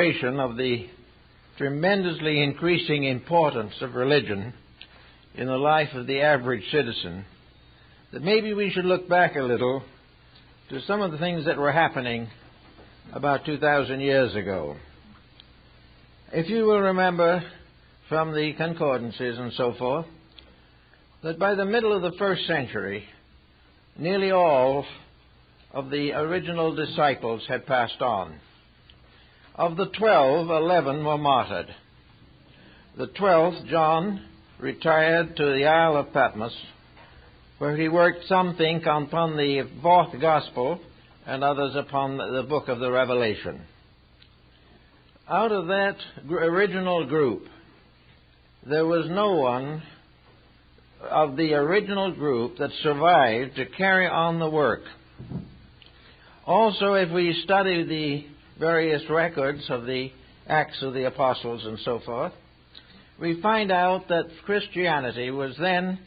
of the tremendously increasing importance of religion in the life of the average citizen, that maybe we should look back a little to some of the things that were happening about 2,000 years ago. If you will remember from the concordances and so forth, that by the middle of the first century, nearly all of the original disciples had passed on. Of the 12, 11 were martyred. The 12th, John, retired to the Isle of Patmos, where he worked, some think, upon the fourth gospel and others upon the book of the Revelation. Out of that original group, there was no one of the original group that survived to carry on the work. Also, if we study the various records of the Acts of the Apostles and so forth, we find out that Christianity was then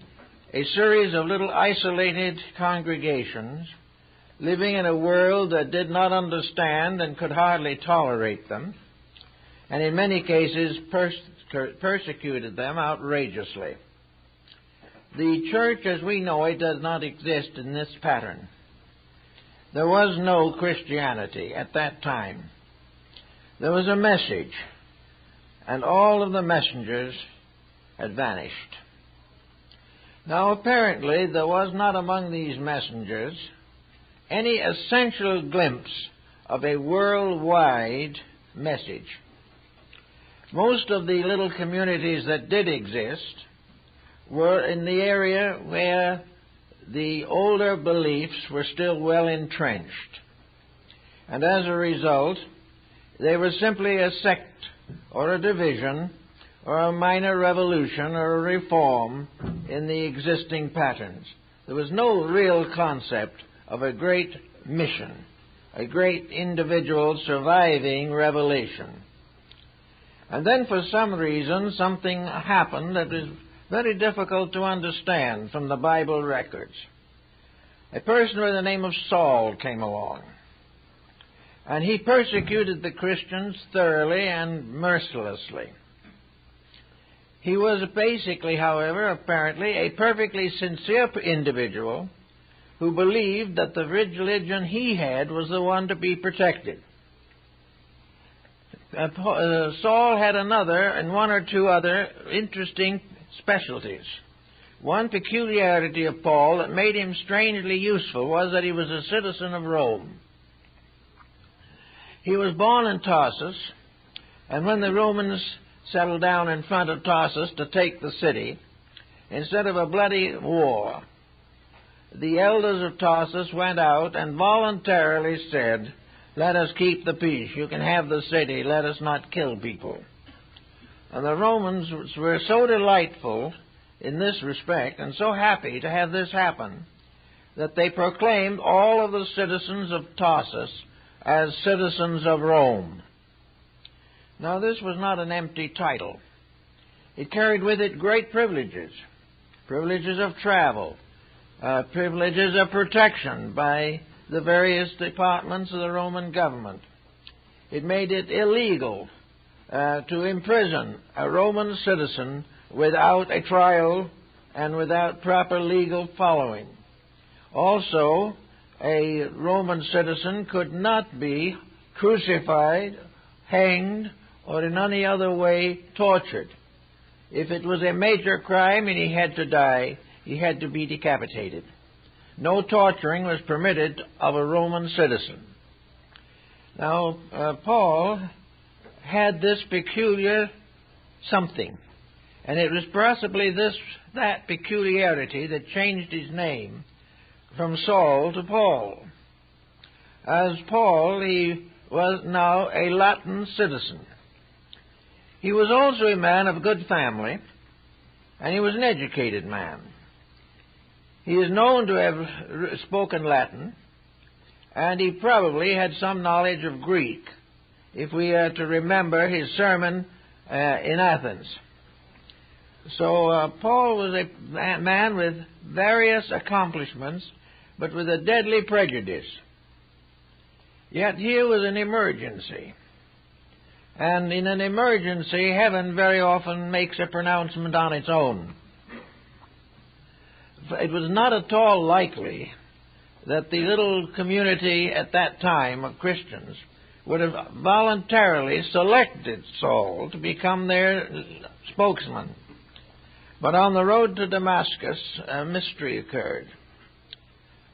a series of little isolated congregations living in a world that did not understand and could hardly tolerate them, and in many cases persecuted them outrageously. The church as we know it does not exist in this pattern. There was no Christianity at that time. There was a message, and all of the messengers had vanished. Now, apparently, there was not among these messengers any essential glimpse of a worldwide message. Most of the little communities that did exist were in the area where the older beliefs were still well entrenched. And as a result, they were simply a sect or a division or a minor revolution or a reform in the existing patterns. There was no real concept of a great mission, a great individual surviving revelation. And then for some reason, something happened that is very difficult to understand from the Bible records. A person by the name of Saul came along, and he persecuted the Christians thoroughly and mercilessly. He was basically, however, apparently a perfectly sincere individual who believed that the religion he had was the one to be protected. Saul had another and one or two other interesting specialties. One peculiarity of Paul that made him strangely useful was that he was a citizen of Rome. He was born in Tarsus, and when the Romans settled down in front of Tarsus to take the city, instead of a bloody war, the elders of Tarsus went out and voluntarily said, "Let us keep the peace. You can have the city. Let us not kill people." And the Romans were so delightful in this respect and so happy to have this happen that they proclaimed all of the citizens of Tarsus as citizens of Rome. Now, this was not an empty title. It carried with it great privileges, privileges of travel, privileges of protection by the various departments of the Roman government. It made it illegal to imprison a Roman citizen without a trial and without proper legal following. Also, a Roman citizen could not be crucified, hanged, or in any other way tortured. If it was a major crime and he had to die, he had to be decapitated. No torturing was permitted of a Roman citizen. Now, Paul had this peculiar something, and it was possibly that peculiarity that changed his name from Saul to Paul. As Paul, he was now a Latin citizen. He was also a man of good family, and he was an educated man. He is known to have spoken Latin, and he probably had some knowledge of Greek, if we are to remember his sermon in Athens. So Paul was a man with various accomplishments, but with a deadly prejudice. Yet here was an emergency. And in an emergency, heaven very often makes a pronouncement on its own. It was not at all likely that the little community at that time of Christians would have voluntarily selected Saul to become their spokesman. But on the road to Damascus, a mystery occurred.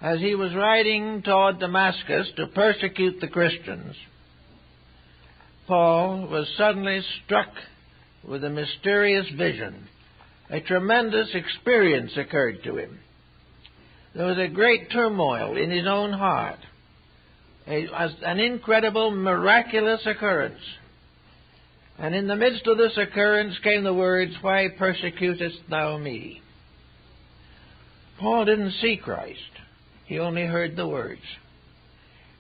As he was riding toward Damascus to persecute the Christians, Paul was suddenly struck with a mysterious vision. A tremendous experience occurred to him. There was a great turmoil in his own heart, an incredible, miraculous occurrence. And in the midst of this occurrence came the words, "Why persecutest thou me?" Paul didn't see Christ. He only heard the words.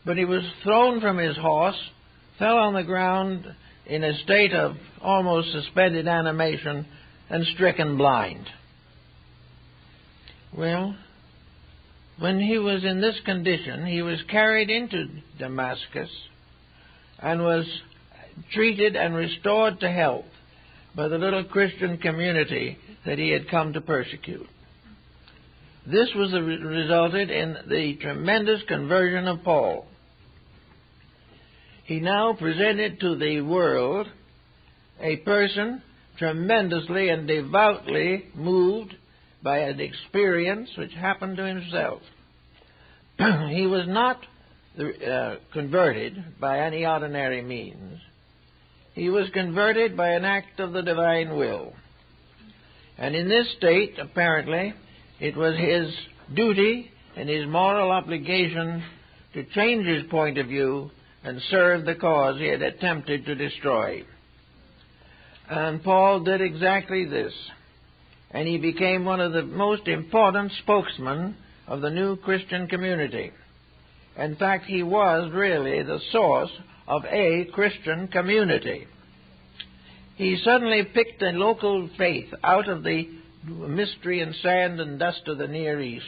But he was thrown from his horse, fell on the ground in a state of almost suspended animation, and stricken blind. Well, when he was in this condition, he was carried into Damascus and was treated and restored to health by the little Christian community that he had come to persecute. This was resulted in the tremendous conversion of Paul. He now presented to the world a person tremendously and devoutly moved by an experience which happened to himself. He was not converted by any ordinary means. He was converted by an act of the divine will. And in this state, apparently, it was his duty and his moral obligation to change his point of view and serve the cause he had attempted to destroy. And Paul did exactly this. And he became one of the most important spokesmen of the new Christian community. In fact, he was really the source of a Christian community. He suddenly picked a local faith out of the mystery and sand and dust of the Near East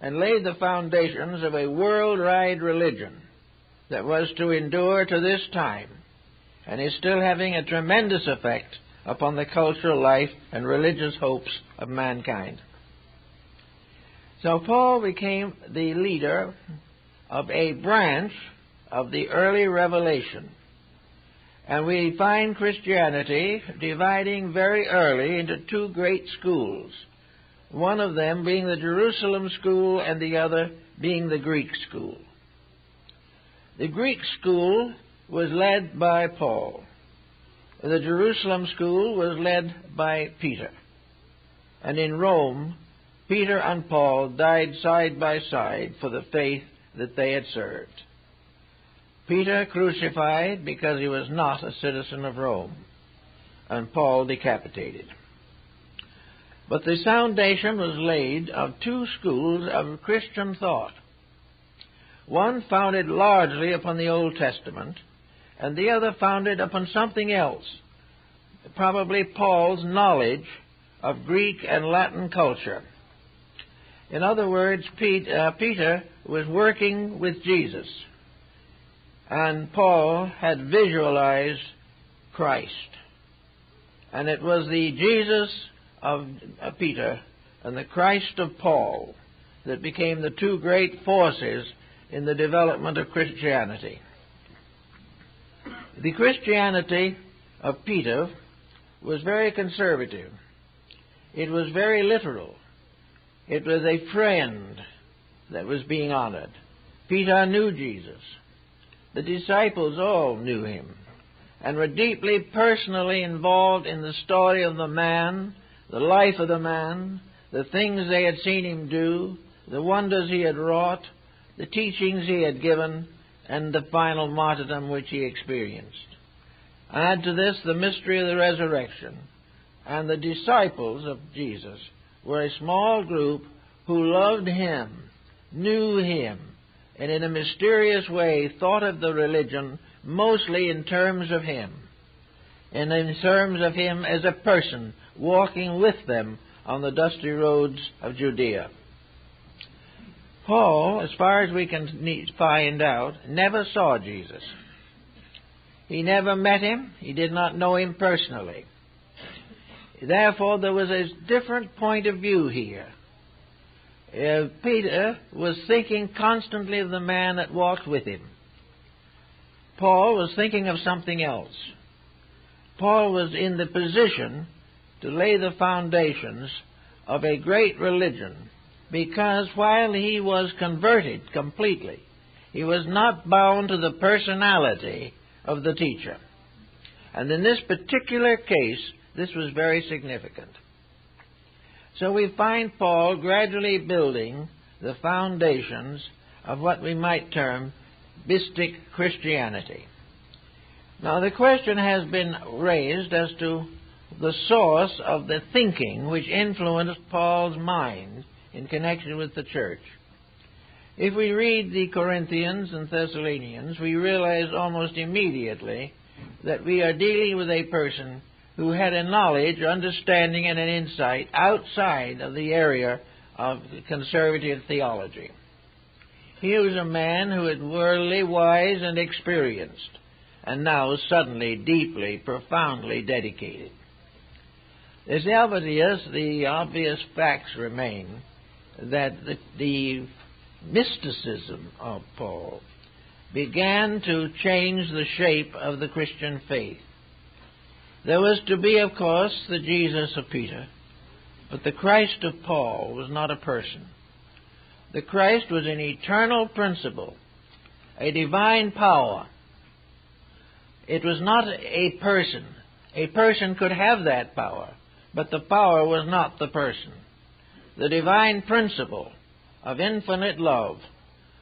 and laid the foundations of a worldwide religion that was to endure to this time and is still having a tremendous effect upon the cultural life and religious hopes of mankind. So Paul became the leader of a branch of the early revelation. And we find Christianity dividing very early into two great schools, one of them being the Jerusalem school and the other being the Greek school. The Greek school was led by Paul. The Jerusalem school was led by Peter. And in Rome, Peter and Paul died side by side for the faith that they had served. Peter crucified because he was not a citizen of Rome, and Paul decapitated. But the foundation was laid of two schools of Christian thought. One founded largely upon the Old Testament, and the other founded upon something else, probably Paul's knowledge of Greek and Latin culture. In other words, Peter was working with Jesus, and Paul had visualized Christ. And it was the Jesus of Peter and the Christ of Paul that became the two great forces in the development of Christianity. The Christianity of Peter was very conservative. It was very literal. It was a friend that was being honored. Peter knew Jesus. The disciples all knew him and were deeply personally involved in the story of the man, the life of the man, the things they had seen him do, the wonders he had wrought, the teachings he had given, and the final martyrdom which he experienced. Add to this the mystery of the resurrection, and the disciples of Jesus were a small group who loved him, knew him, and in a mysterious way thought of the religion mostly in terms of him, and in terms of him as a person walking with them on the dusty roads of Judea. Paul, as far as we can find out, never saw Jesus. He never met him. He did not know him personally. Therefore, there was a different point of view here. Peter was thinking constantly of the man that walked with him. Paul was thinking of something else. Paul was in the position to lay the foundations of a great religion, because while he was converted completely, he was not bound to the personality of the teacher. And in this particular case, this was very significant. So we find Paul gradually building the foundations of what we might term mystic Christianity. Now, the question has been raised as to the source of the thinking which influenced Paul's mind in connection with the church. If we read the Corinthians and Thessalonians, we realize almost immediately that we are dealing with a person who had a knowledge, understanding, and an insight outside of the area of conservative theology. He was a man who was worldly, wise, and experienced, and now suddenly, deeply, profoundly dedicated. The obvious facts remain that the mysticism of Paul began to change the shape of the Christian faith. There was to be, of course, the Jesus of Peter, but the Christ of Paul was not a person. The Christ was an eternal principle, a divine power. It was not a person. A person could have that power, but the power was not the person. The divine principle of infinite love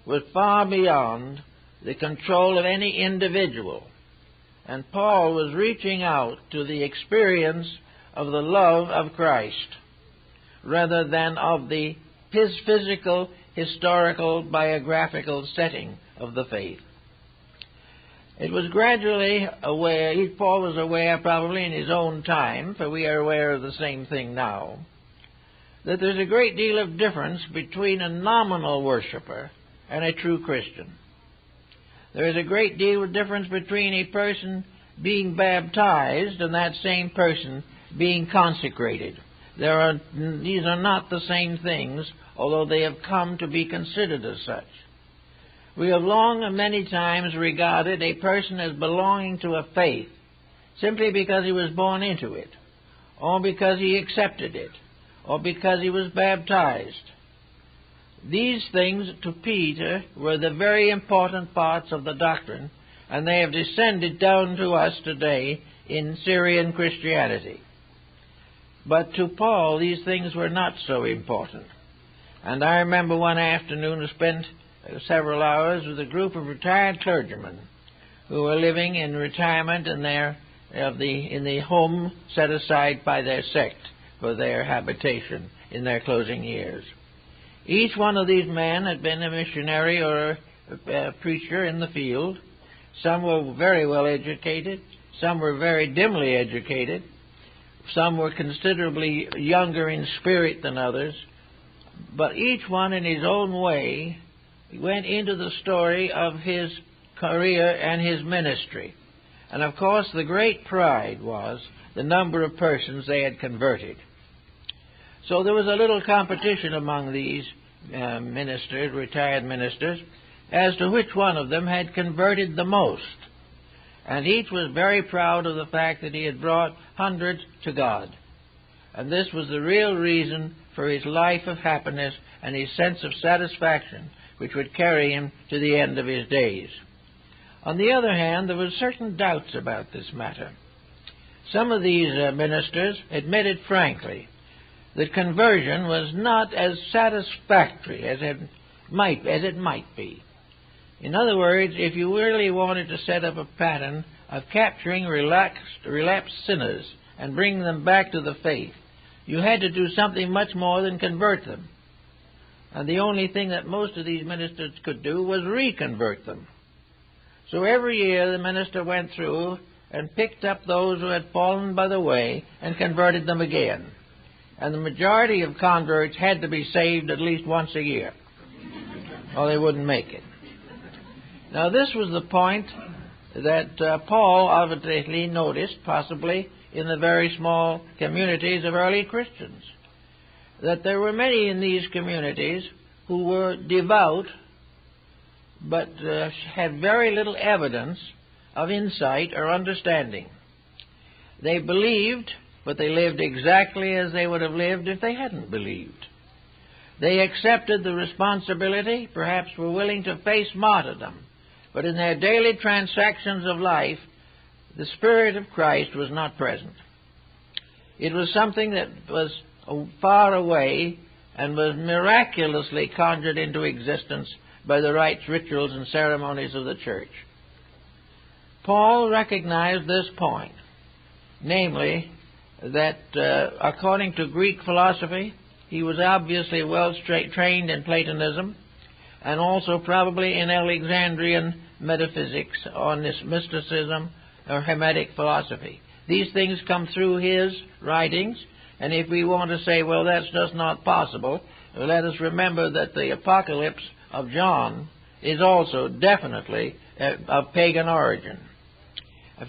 was far beyond the control of any individual. And Paul was reaching out to the experience of the love of Christ rather than of his physical, historical, biographical setting of the faith. It was gradually Paul was aware, probably in his own time, for we are aware of the same thing now, that there's a great deal of difference between a nominal worshiper and a true Christian. There is a great deal of difference between a person being baptized and that same person being consecrated. These are not the same things, although they have come to be considered as such. We have long and many times regarded a person as belonging to a faith simply because he was born into it, or because he accepted it, or because he was baptized. These things, to Peter, were the very important parts of the doctrine, and they have descended down to us today in Syrian Christianity. But to Paul, these things were not so important. And I remember one afternoon I spent several hours with a group of retired clergymen who were living in retirement in the home set aside by their sect for their habitation in their closing years. Each one of these men had been a missionary or a preacher in the field. Some were very well educated. Some were very dimly educated. Some were considerably younger in spirit than others. But each one in his own way went into the story of his career and his ministry. And of course the great pride was the number of persons they had converted. So there was a little competition among these ministers, retired ministers, as to which one of them had converted the most. And each was very proud of the fact that he had brought hundreds to God. And this was the real reason for his life of happiness and his sense of satisfaction, which would carry him to the end of his days. On the other hand, there were certain doubts about this matter. Some of these ministers admitted frankly that conversion was not as satisfactory as it might be. In other words, if you really wanted to set up a pattern of capturing relapsed sinners and bringing them back to the faith, you had to do something much more than convert them. And the only thing that most of these ministers could do was reconvert them. So every year the minister went through and picked up those who had fallen by the way and converted them again. And the majority of converts had to be saved at least once a year, or they wouldn't make it. Now this was the point that Paul obviously noticed, possibly in the very small communities of early Christians, that there were many in these communities who were devout but had very little evidence of insight or understanding. They believed, but they lived exactly as they would have lived if they hadn't believed. They accepted the responsibility, perhaps were willing to face martyrdom, but in their daily transactions of life, the Spirit of Christ was not present. It was something that was far away and was miraculously conjured into existence by the rites, rituals, and ceremonies of the church. Paul recognized this point, namely that according to Greek philosophy, he was obviously well trained in Platonism and also probably in Alexandrian metaphysics on this mysticism or Hermetic philosophy. These things come through his writings, and if we want to say, well, that's just not possible, let us remember that the Apocalypse of John is also definitely of pagan origin.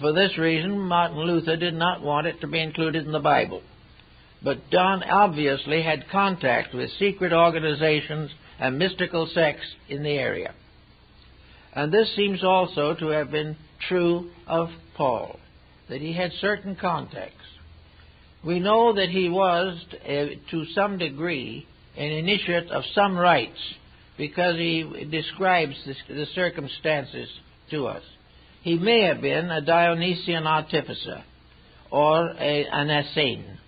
For this reason, Martin Luther did not want it to be included in the Bible. But John obviously had contact with secret organizations and mystical sects in the area. And this seems also to have been true of Paul, that he had certain contacts. We know that he was, to some degree, an initiate of some rites, because he describes the circumstances to us. He may have been a Dionysian artificer or an Essene,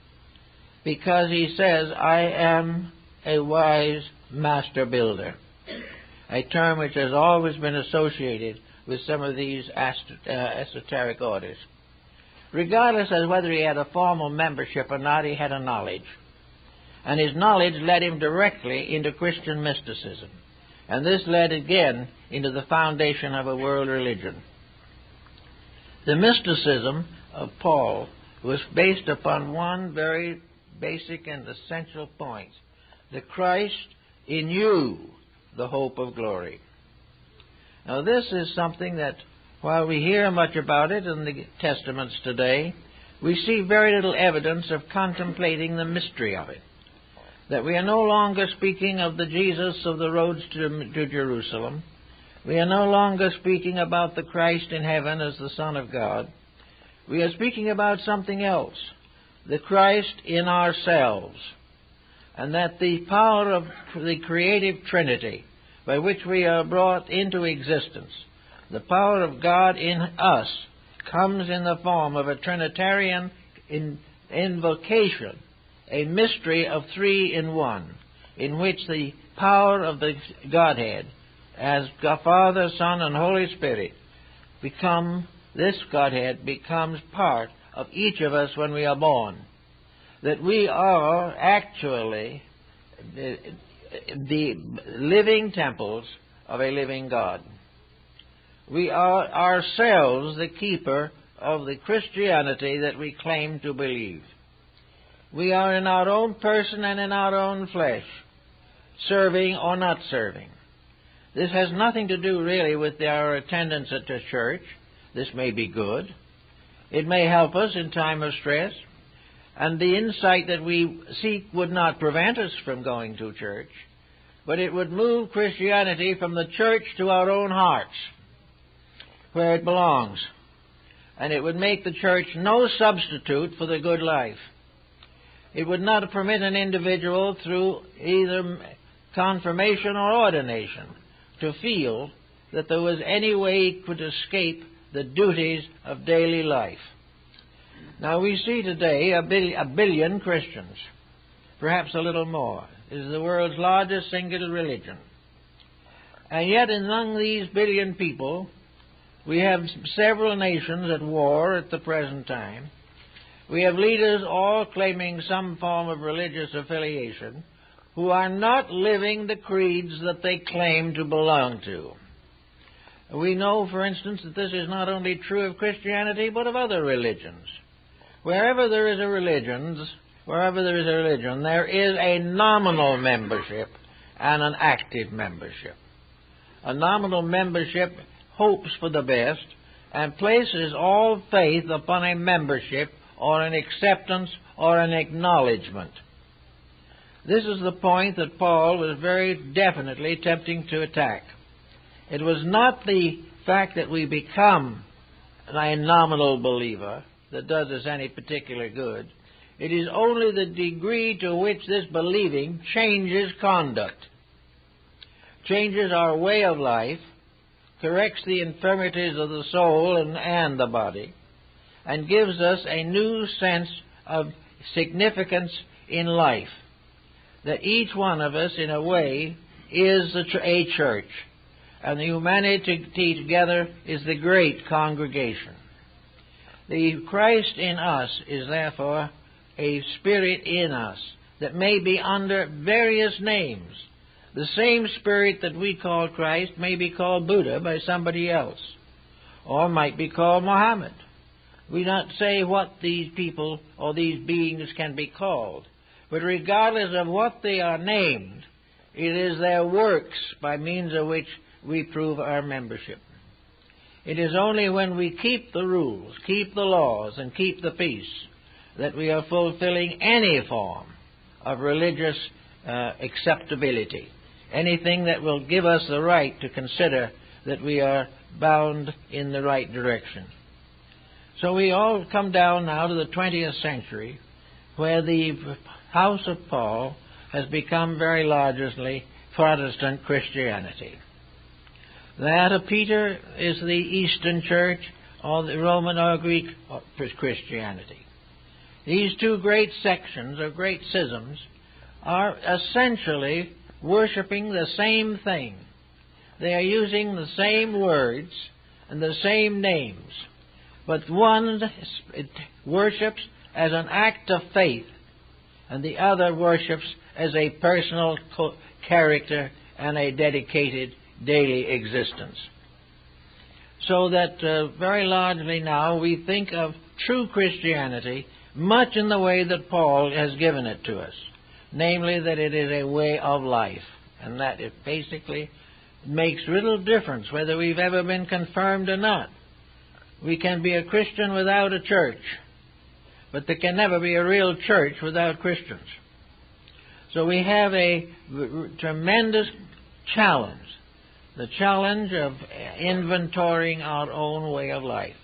because he says, I am a wise master builder, a term which has always been associated with some of these esoteric orders. Regardless of whether he had a formal membership or not, he had a knowledge. And his knowledge led him directly into Christian mysticism. And this led again into the foundation of a world religion. The mysticism of Paul was based upon one very basic and essential point: the Christ in you, the hope of glory. Now this is something that, while we hear much about it in the Testaments today, we see very little evidence of contemplating the mystery of it. That we are no longer speaking of the Jesus of the roads to Jerusalem. We are no longer speaking about the Christ in heaven as the Son of God. We are speaking about something else, the Christ in ourselves, and that the power of the creative Trinity by which we are brought into existence, the power of God in us, comes in the form of a Trinitarian invocation, a mystery of three in one, in which the power of the Godhead, as Father, Son, and Holy Spirit, this Godhead becomes part of each of us when we are born. That we are actually the living temples of a living God. We are ourselves the keeper of the Christianity that we claim to believe. We are in our own person and in our own flesh, serving or not serving. This has nothing to do really with our attendance at the church. This may be good. It may help us in time of stress. And the insight that we seek would not prevent us from going to church, but it would move Christianity from the church to our own hearts, where it belongs. And it would make the church no substitute for the good life. It would not permit an individual through either confirmation or ordination to feel that there was any way he could escape the duties of daily life. Now we see today a billion Christians, perhaps a little more. It is the world's largest single religion. And yet among these billion people, we have several nations at war at the present time. We have leaders all claiming some form of religious affiliation who are not living the creeds that they claim to belong to. We know, for instance, that this is not only true of Christianity, but of other religions. Wherever there is a religion, there is a nominal membership and an active membership. A nominal membership hopes for the best, and places all faith upon a membership or an acceptance or an acknowledgement. This is the point that Paul was very definitely attempting to attack. It was not the fact that we become a nominal believer that does us any particular good. It is only the degree to which this believing changes conduct, changes our way of life, corrects the infirmities of the soul and the body, and gives us a new sense of significance in life. That each one of us, in a way, is a church, and the humanity together is the great congregation. The Christ in us is therefore a spirit in us that may be under various names. The same spirit that we call Christ may be called Buddha by somebody else, or might be called Muhammad. We don't say what these people or these beings can be called, but regardless of what they are named, it is their works by means of which we prove our membership. It is only when we keep the rules, keep the laws, and keep the peace that we are fulfilling any form of religious acceptability, anything that will give us the right to consider that we are bound in the right direction. So we all come down now to the 20th century, where the house of Paul has become very largely Protestant Christianity. That of Peter is the Eastern Church, or the Roman or Greek Christianity. These two great sections, or great schisms, are essentially worshiping the same thing. They are using the same words and the same names, but one worships as an act of faith, and the other worships as a personal character and a dedicated daily existence. So that very largely now we think of true Christianity much in the way that Paul has given it to us, namely that it is a way of life, and that it basically makes little difference whether we've ever been confirmed or not. We can be a Christian without a church, but there can never be a real church without Christians. So we have a tremendous challenge, the challenge of inventorying our own way of life.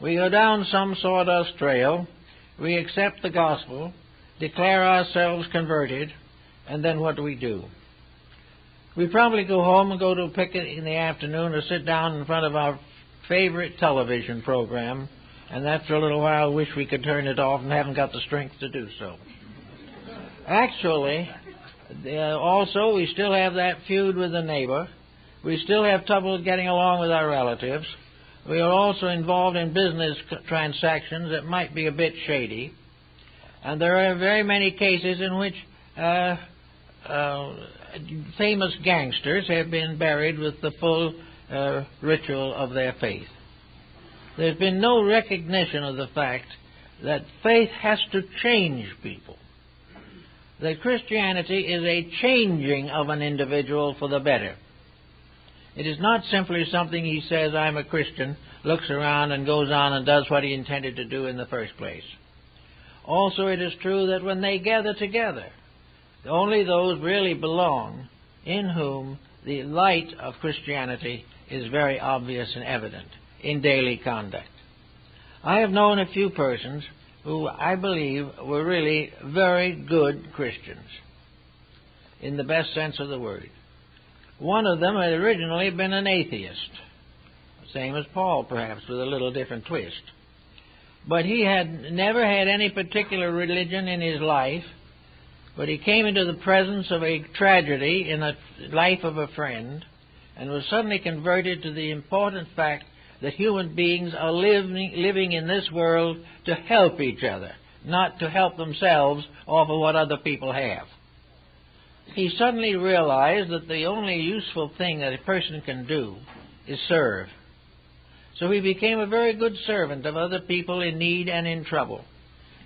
We go down some sawdust trail, we accept the gospel, declare ourselves converted, and then what do? We probably go home and go to a picnic in the afternoon or sit down in front of our favorite television program, and after a little while wish we could turn it off and haven't got the strength to do so. Actually, also we still have that feud with the neighbor. We still have trouble getting along with our relatives. We are also involved in business transactions that might be a bit shady. And there are very many cases in which famous gangsters have been buried with the full ritual of their faith. There's been no recognition of the fact that faith has to change people. That Christianity is a changing of an individual for the better. It is not simply something he says, I'm a Christian, looks around and goes on and does what he intended to do in the first place. Also, it is true that when they gather together, only those really belong in whom the light of Christianity is very obvious and evident in daily conduct. I have known a few persons who I believe were really very good Christians, in the best sense of the word. One of them had originally been an atheist, same as Paul perhaps, with a little different twist. But he had never had any particular religion in his life, but he came into the presence of a tragedy in the life of a friend and was suddenly converted to the important fact that human beings are living in this world to help each other, not to help themselves off of what other people have. He suddenly realized that the only useful thing that a person can do is serve. So he became a very good servant of other people in need and in trouble.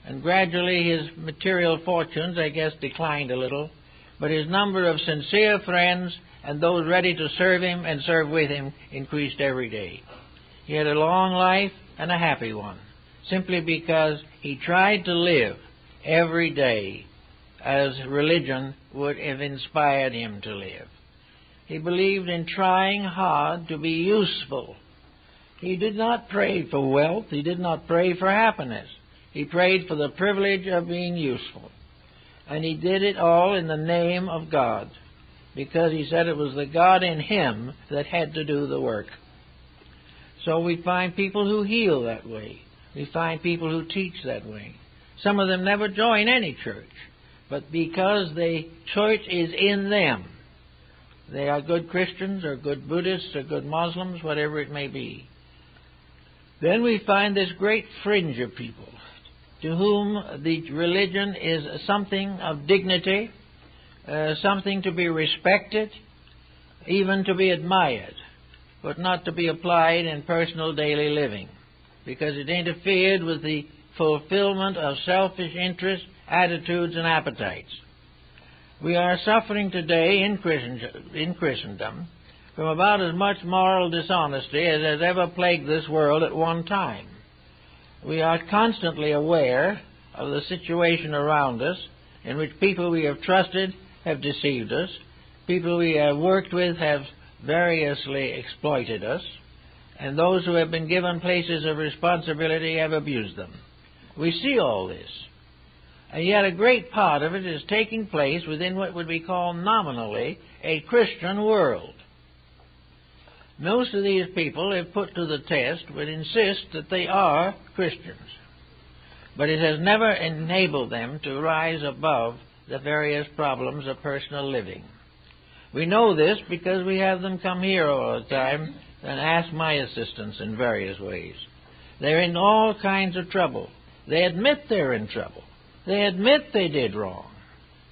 And gradually his material fortunes, I guess, declined a little, but his number of sincere friends and those ready to serve him and serve with him increased every day. He had a long life and a happy one, simply because he tried to live every day as religion would have inspired him to live. He believed in trying hard to be useful. He did not pray for wealth. He did not pray for happiness. He prayed for the privilege of being useful. And he did it all in the name of God, because he said it was the God in him that had to do the work. So we find people who heal that way. We find people who teach that way. Some of them never join any church, but because the church is in them, they are good Christians or good Buddhists or good Muslims, whatever it may be. Then we find this great fringe of people to whom the religion is something of dignity, something to be respected, even to be admired, but not to be applied in personal daily living, because it interfered with the fulfillment of selfish interests, attitudes, and appetites. We are suffering today in Christendom from about as much moral dishonesty as has ever plagued this world at one time. We are constantly aware of the situation around us in which people we have trusted have deceived us, people we have worked with have variously exploited us, and those who have been given places of responsibility have abused them. We see all this, and yet a great part of it is taking place within what would be called nominally a Christian world. Most of these people, if put to the test, would insist that they are Christians, but it has never enabled them to rise above the various problems of personal living. We know this because we have them come here all the time and ask my assistance in various ways. They're in all kinds of trouble. They admit they're in trouble. They admit they did wrong,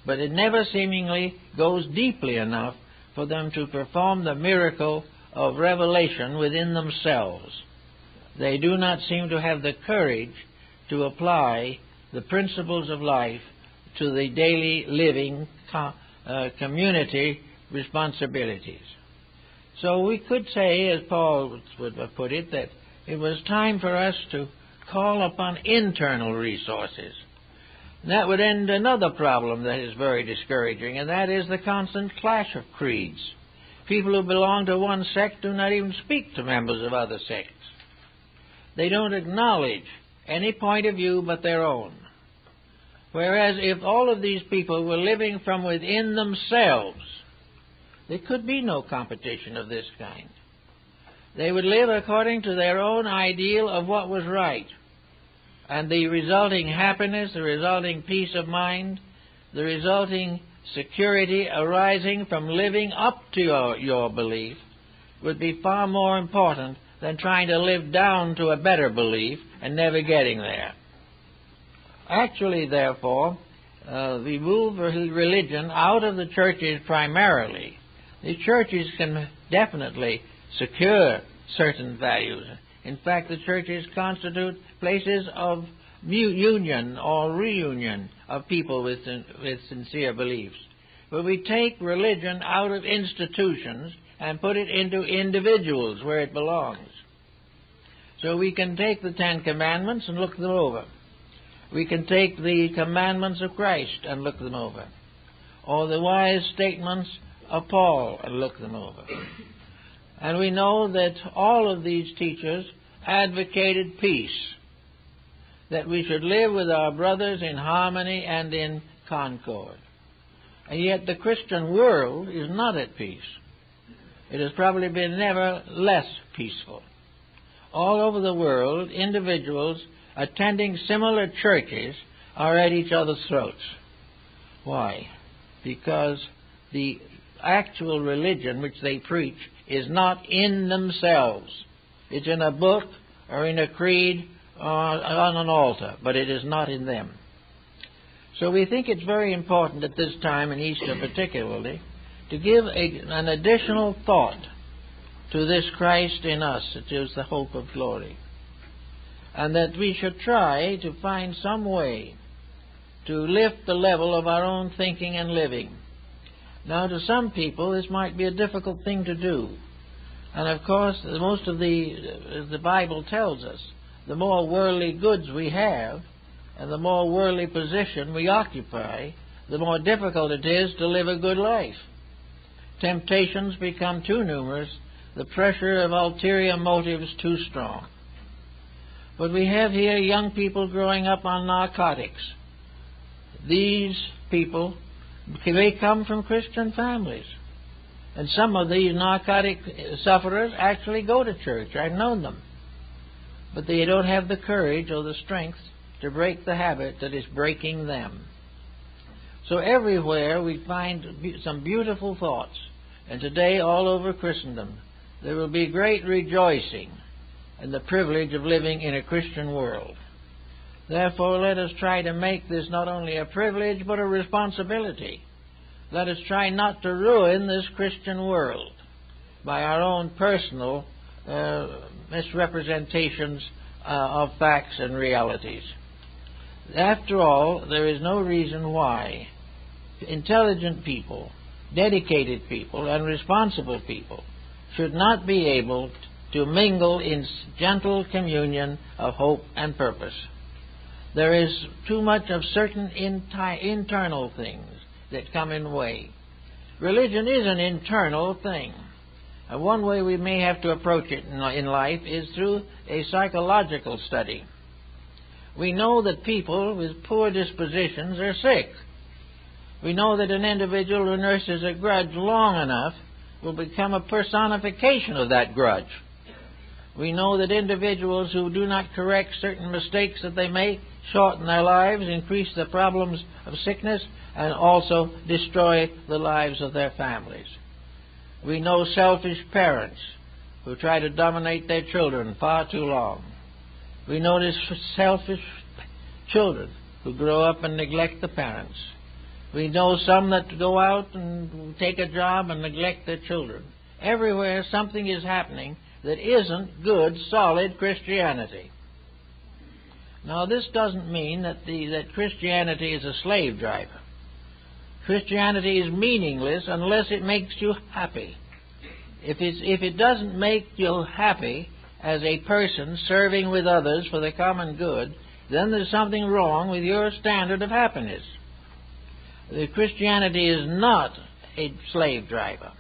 but it never seemingly goes deeply enough for them to perform the miracle of revelation within themselves. They do not seem to have the courage to apply the principles of life to the daily living community responsibilities. So we could say, as Paul would have put it, that it was time for us to call upon internal resources. And that would end another problem that is very discouraging, and that is the constant clash of creeds. People who belong to one sect do not even speak to members of other sects. They don't acknowledge any point of view but their own. Whereas if all of these people were living from within themselves, there could be no competition of this kind. They would live according to their own ideal of what was right. And the resulting happiness, the resulting peace of mind, the resulting security arising from living up to your belief would be far more important than trying to live down to a better belief and never getting there. Actually, therefore, we move religion out of the churches primarily. The churches can definitely secure certain values. In fact, the churches constitute places of union or reunion of people with sincere beliefs. But we take religion out of institutions and put it into individuals where it belongs. So we can take the Ten Commandments and look them over. We can take the commandments of Christ and look them over, or the wise statements of Paul and look them over. And we know that all of these teachers advocated peace, that we should live with our brothers in harmony and in concord. And yet the Christian world is not at peace. It has probably been never less peaceful. All over the world, individuals attending similar churches are at each other's throats. Why? Because the actual religion which they preach is not in themselves. It's in a book or in a creed or on an altar, but it is not in them. So we think it's very important at this time, in Easter particularly, to give an additional thought to this Christ in us, that is the hope of glory. And that we should try to find some way to lift the level of our own thinking and living. Now, to some people, this might be a difficult thing to do. And of course, most of the Bible tells us, the more worldly goods we have, and the more worldly position we occupy, the more difficult it is to live a good life. Temptations become too numerous, the pressure of ulterior motives too strong. But we have here young people growing up on narcotics. These people, they come from Christian families. And some of these narcotic sufferers actually go to church. I've known them. But they don't have the courage or the strength to break the habit that is breaking them. So everywhere we find some beautiful thoughts. And today, all over Christendom, there will be great rejoicing in the privilege of living in a Christian world. Therefore, let us try to make this not only a privilege, but a responsibility. Let us try not to ruin this Christian world by our own personal misrepresentations of facts and realities. After all, there is no reason why intelligent people, dedicated people, and responsible people should not be able to mingle in gentle communion of hope and purpose. There is too much of certain internal things that come in the way. Religion is an internal thing. And one way we may have to approach it in life is through a psychological study. We know that people with poor dispositions are sick. We know that an individual who nurses a grudge long enough will become a personification of that grudge. We know that individuals who do not correct certain mistakes that they make shorten their lives, increase the problems of sickness, and also destroy the lives of their families. We know selfish parents who try to dominate their children far too long. We notice selfish children who grow up and neglect the parents. We know some that go out and take a job and neglect their children. Everywhere something is happening that isn't good, solid Christianity. Now, this doesn't mean that Christianity is a slave driver. Christianity is meaningless unless it makes you happy. If it doesn't make you happy as a person serving with others for the common good, then there's something wrong with your standard of happiness. Christianity is not a slave driver.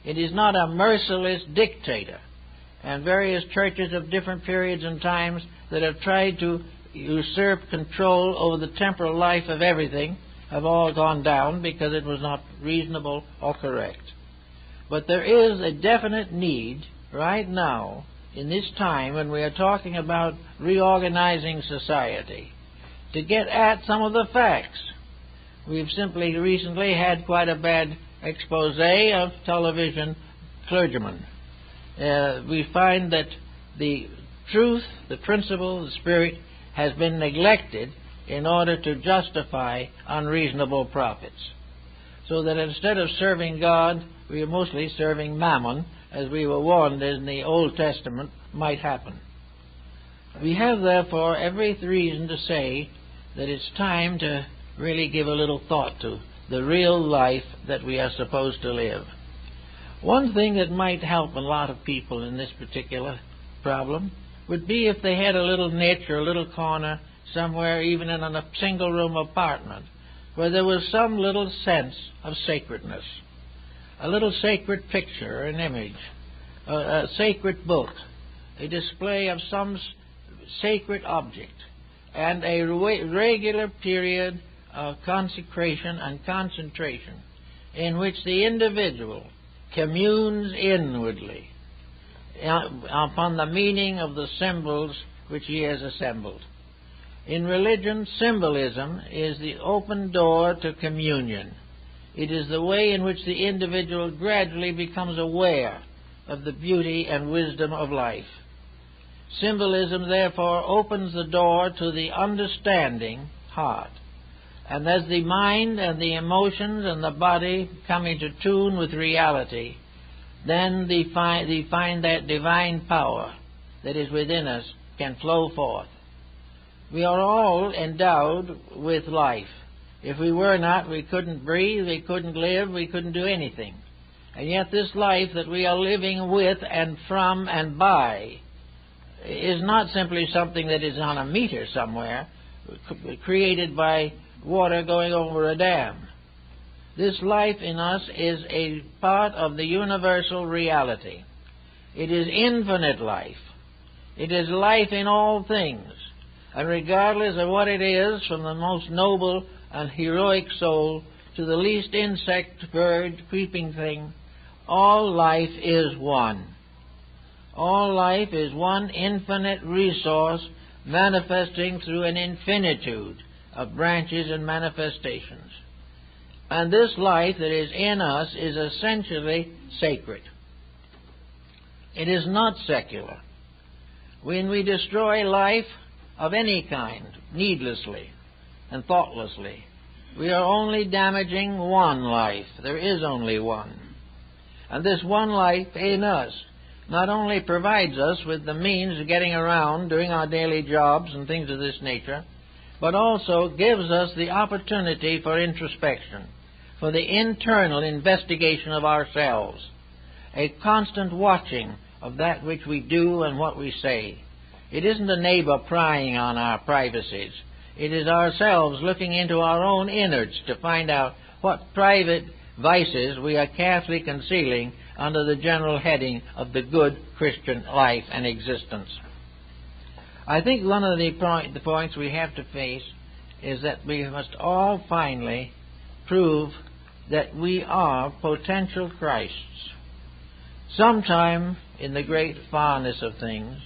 It is not a merciless dictator. And various churches of different periods and times that have tried to usurp control over the temporal life of everything have all gone down because it was not reasonable or correct. But there is a definite need right now, in this time when we are talking about reorganizing society, to get at some of the facts. We've simply recently had quite a bad expose of television clergymen. We find that the truth, the principle, the spirit has been neglected in order to justify unreasonable profits. So that instead of serving God, we are mostly serving mammon, as we were warned in the Old Testament might happen. We have, therefore, every reason to say that it's time to really give a little thought to the real life that we are supposed to live. One thing that might help a lot of people in this particular problem would be if they had a little niche or a little corner somewhere, even in a single-room apartment, where there was some little sense of sacredness, a little sacred picture, an image, a sacred book, a display of some sacred object, and a regular period of consecration and concentration in which the individual communes inwardly upon the meaning of the symbols which he has assembled. In religion, symbolism is the open door to communion. It is the way in which the individual gradually becomes aware of the beauty and wisdom of life. Symbolism, therefore, opens the door to the understanding heart. And as the mind and the emotions and the body come into tune with reality, then they find that divine power that is within us can flow forth. We are all endowed with life. If we were not, we couldn't breathe, we couldn't live, we couldn't do anything. And yet this life that we are living with and from and by is not simply something that is on a meter somewhere, created by water going over a dam. This life in us is a part of the universal reality. It is infinite life. It is life in all things. And regardless of what it is, from the most noble and heroic soul to the least insect, bird, creeping thing, all life is one. All life is one infinite resource manifesting through an infinitude of branches and manifestations. And this life that is in us is essentially sacred. It is not secular. When we destroy life of any kind, needlessly and thoughtlessly, we are only damaging one life. There is only one. And this one life in us not only provides us with the means of getting around, doing our daily jobs and things of this nature, but also gives us the opportunity for introspection, for the internal investigation of ourselves, a constant watching of that which we do and what we say. It isn't a neighbor prying on our privacies. It is ourselves looking into our own innards to find out what private vices we are carefully concealing under the general heading of the good Christian life and existence. I think one of the points we have to face is that we must all finally prove that we are potential Christs. Sometime in the great farness of things,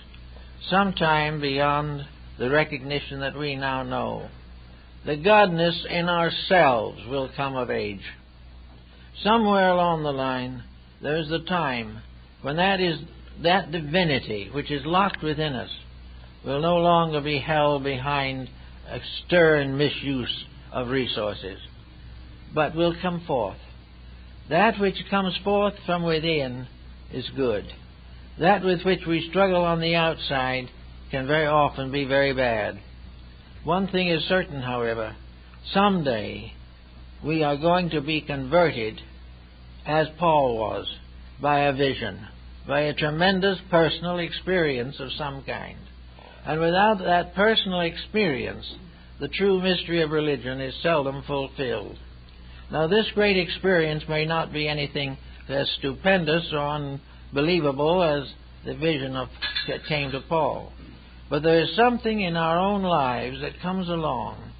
sometime beyond the recognition that we now know, the godness in ourselves will come of age. Somewhere along the line, there is the time when that divinity which is locked within us will no longer be held behind a stern misuse of resources, but will come forth. That which comes forth from within is good. That with which we struggle on the outside can very often be very bad. One thing is certain, however, someday we are going to be converted, as Paul was, by a vision, by a tremendous personal experience of some kind. And without that personal experience, the true mystery of religion is seldom fulfilled. Now, this great experience may not be anything as stupendous or unbelievable as the vision that came to Paul. But there is something in our own lives that comes along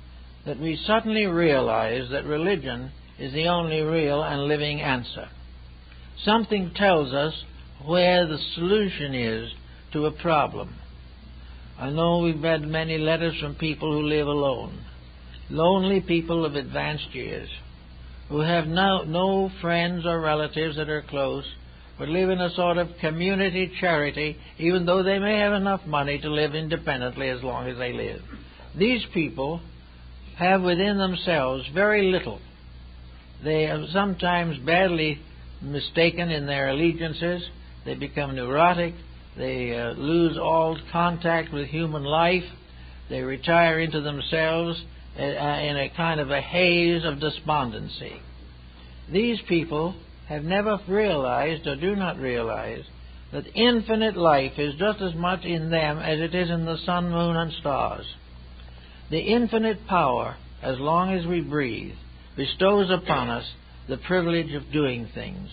that we suddenly realize that religion is the only real and living answer. Something tells us where the solution is to a problem. I know we've had many letters from people who live alone, lonely people of advanced years, who have no friends or relatives that are close, but live in a sort of community charity, even though they may have enough money to live independently as long as they live. These people have within themselves very little. They are sometimes badly mistaken in their allegiances. They become neurotic. They lose all contact with human life. They retire into themselves in a kind of a haze of despondency. These people have never realized or do not realize that infinite life is just as much in them as it is in the sun, moon, and stars. The infinite power, as long as we breathe, bestows upon us the privilege of doing things,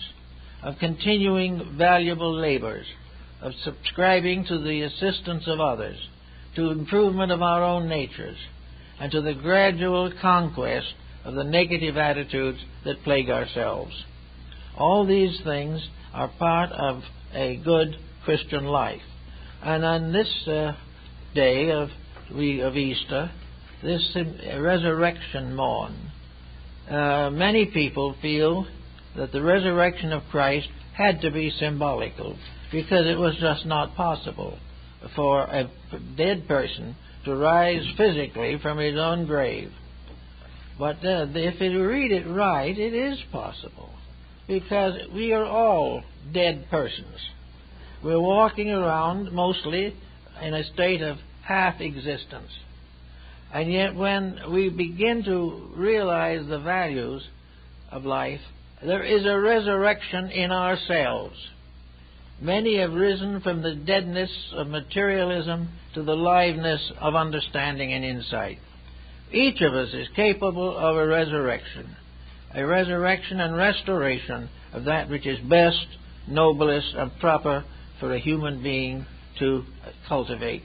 of continuing valuable labors, of subscribing to the assistance of others, to improvement of our own natures, and to the gradual conquest of the negative attitudes that plague ourselves. All these things are part of a good Christian life. And on this day of Easter, this resurrection morn, many people feel that the resurrection of Christ had to be symbolical, because it was just not possible for a dead person to rise physically from his own grave. But if you read it right, it is possible, because we are all dead persons. We're walking around mostly in a state of half-existence. And yet when we begin to realize the values of life There is a resurrection in ourselves. Many have risen from the deadness of materialism to the liveness of understanding and insight. Each of us is capable of a resurrection and restoration of that which is best, noblest, and proper for a human being to cultivate.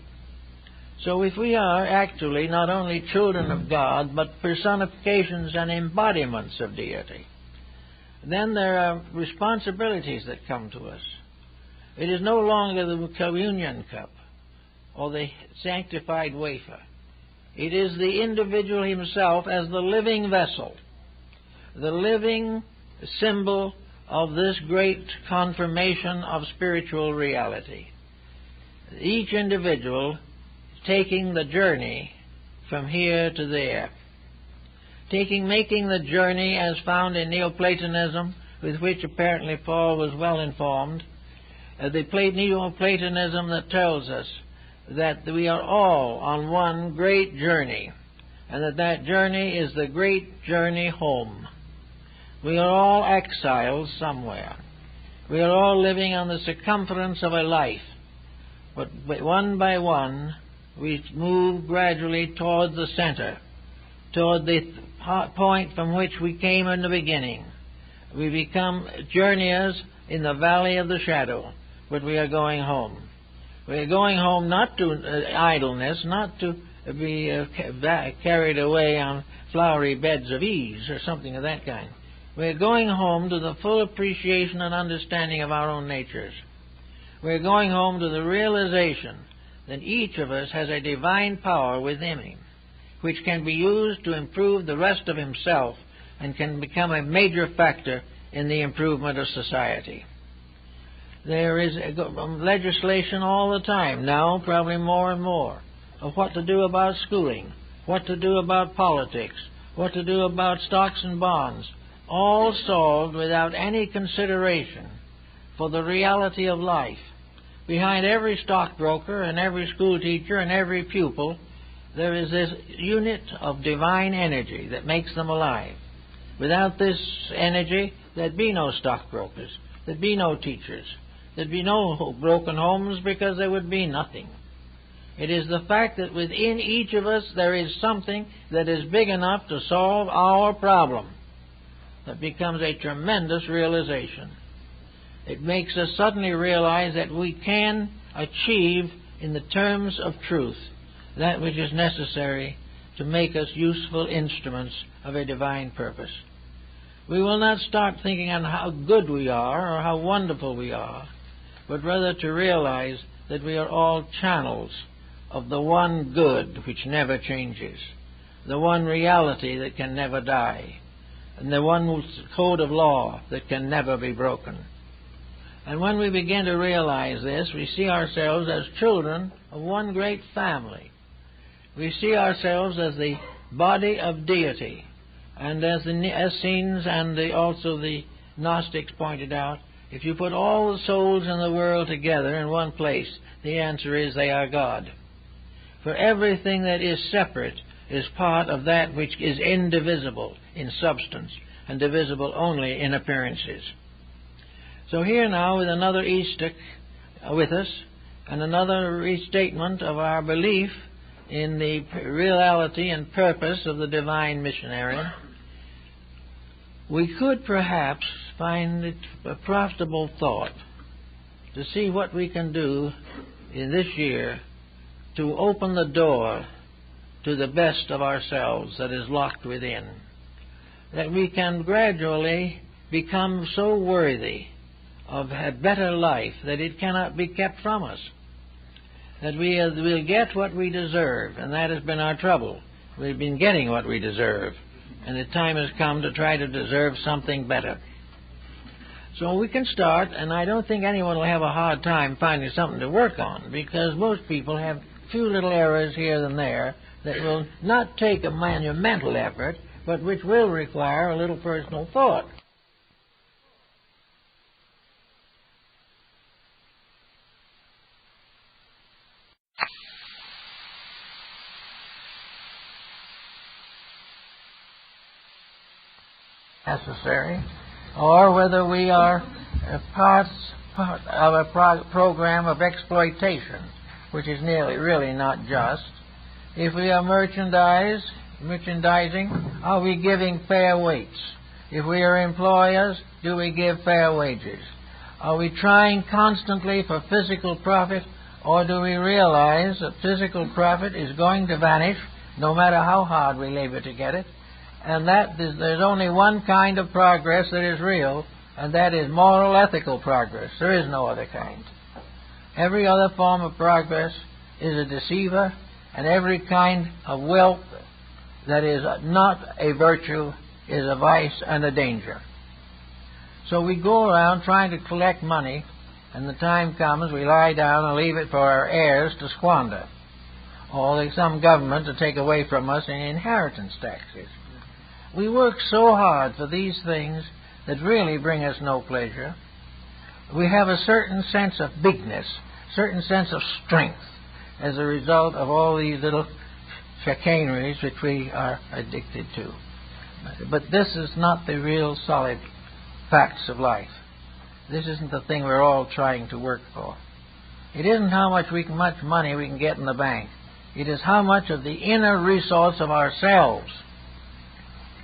So if we are actually not only children of God, but personifications and embodiments of deity, then there are responsibilities that come to us. It is no longer the communion cup or the sanctified wafer. It is the individual himself as the living vessel, the living symbol of this great confirmation of spiritual reality. Each individual taking the journey from here to there, making the journey as found in Neoplatonism, with which apparently Paul was well informed, the Neoplatonism that tells us that we are all on one great journey, and that journey is the great journey home. We are all exiles somewhere. We are all living on the circumference of a life, but one by one we move gradually toward the center, toward the point from which we came in the beginning. We become journeyers in the valley of the shadow, but we are going home. We are going home not to idleness, not to be carried away on flowery beds of ease or something of that kind. We are going home to the full appreciation and understanding of our own natures. We are going home to the realization that each of us has a divine power within him, which can be used to improve the rest of himself and can become a major factor in the improvement of society. There is legislation all the time now, probably more and more, of what to do about schooling, what to do about politics, what to do about stocks and bonds, all solved without any consideration for the reality of life. Behind every stockbroker and every school teacher and every pupil, there is this unit of divine energy that makes them alive. Without this energy, there'd be no stockbrokers, there'd be no teachers, there'd be no broken homes, because there would be nothing. It is the fact that within each of us there is something that is big enough to solve our problem that becomes a tremendous realization. It makes us suddenly realize that we can achieve, in the terms of truth, that which is necessary to make us useful instruments of a divine purpose. We will not start thinking on how good we are or how wonderful we are, but rather to realize that we are all channels of the one good which never changes, the one reality that can never die, and the one code of law that can never be broken. And when we begin to realize this, we see ourselves as children of one great family. We see ourselves as the body of deity, and as the Essenes and also the Gnostics pointed out, if you put all the souls in the world together in one place, the answer is they are God. For everything that is separate is part of that which is indivisible in substance and divisible only in appearances. So here now, with another Easter with us, and another restatement of our belief in the reality and purpose of the divine missionary, we could perhaps find it a profitable thought to see what we can do in this year to open the door to the best of ourselves that is locked within, that we can gradually become so worthy of a better life that it cannot be kept from us, that we'll get what we deserve, and that has been our trouble. We've been getting what we deserve, and the time has come to try to deserve something better. So we can start, and I don't think anyone will have a hard time finding something to work on, because most people have few little errors here and there that will not take a monumental effort, but which will require a little personal thought. Necessary. or whether we are part of a program of exploitation, which is really not just. If we are merchandising, are we giving fair weights? If we are employers, do we give fair wages? Are we trying constantly for physical profit, or do we realize that physical profit is going to vanish no matter how hard we labor to get it, and that there's only one kind of progress that is real, and that is moral, ethical progress. There is no other kind. Every other form of progress is a deceiver, and every kind of wealth that is not a virtue is a vice and a danger. So we go around trying to collect money, and the time comes we lie down and leave it for our heirs to squander, or some government to take away from us in inheritance taxes. We work so hard for these things that really bring us no pleasure. We have a certain sense of bigness, certain sense of strength as a result of all these little chicaneries which we are addicted to. But this is not the real solid facts of life. This isn't the thing we're all trying to work for. It isn't how much money we can get in the bank. It is how much of the inner resource of ourselves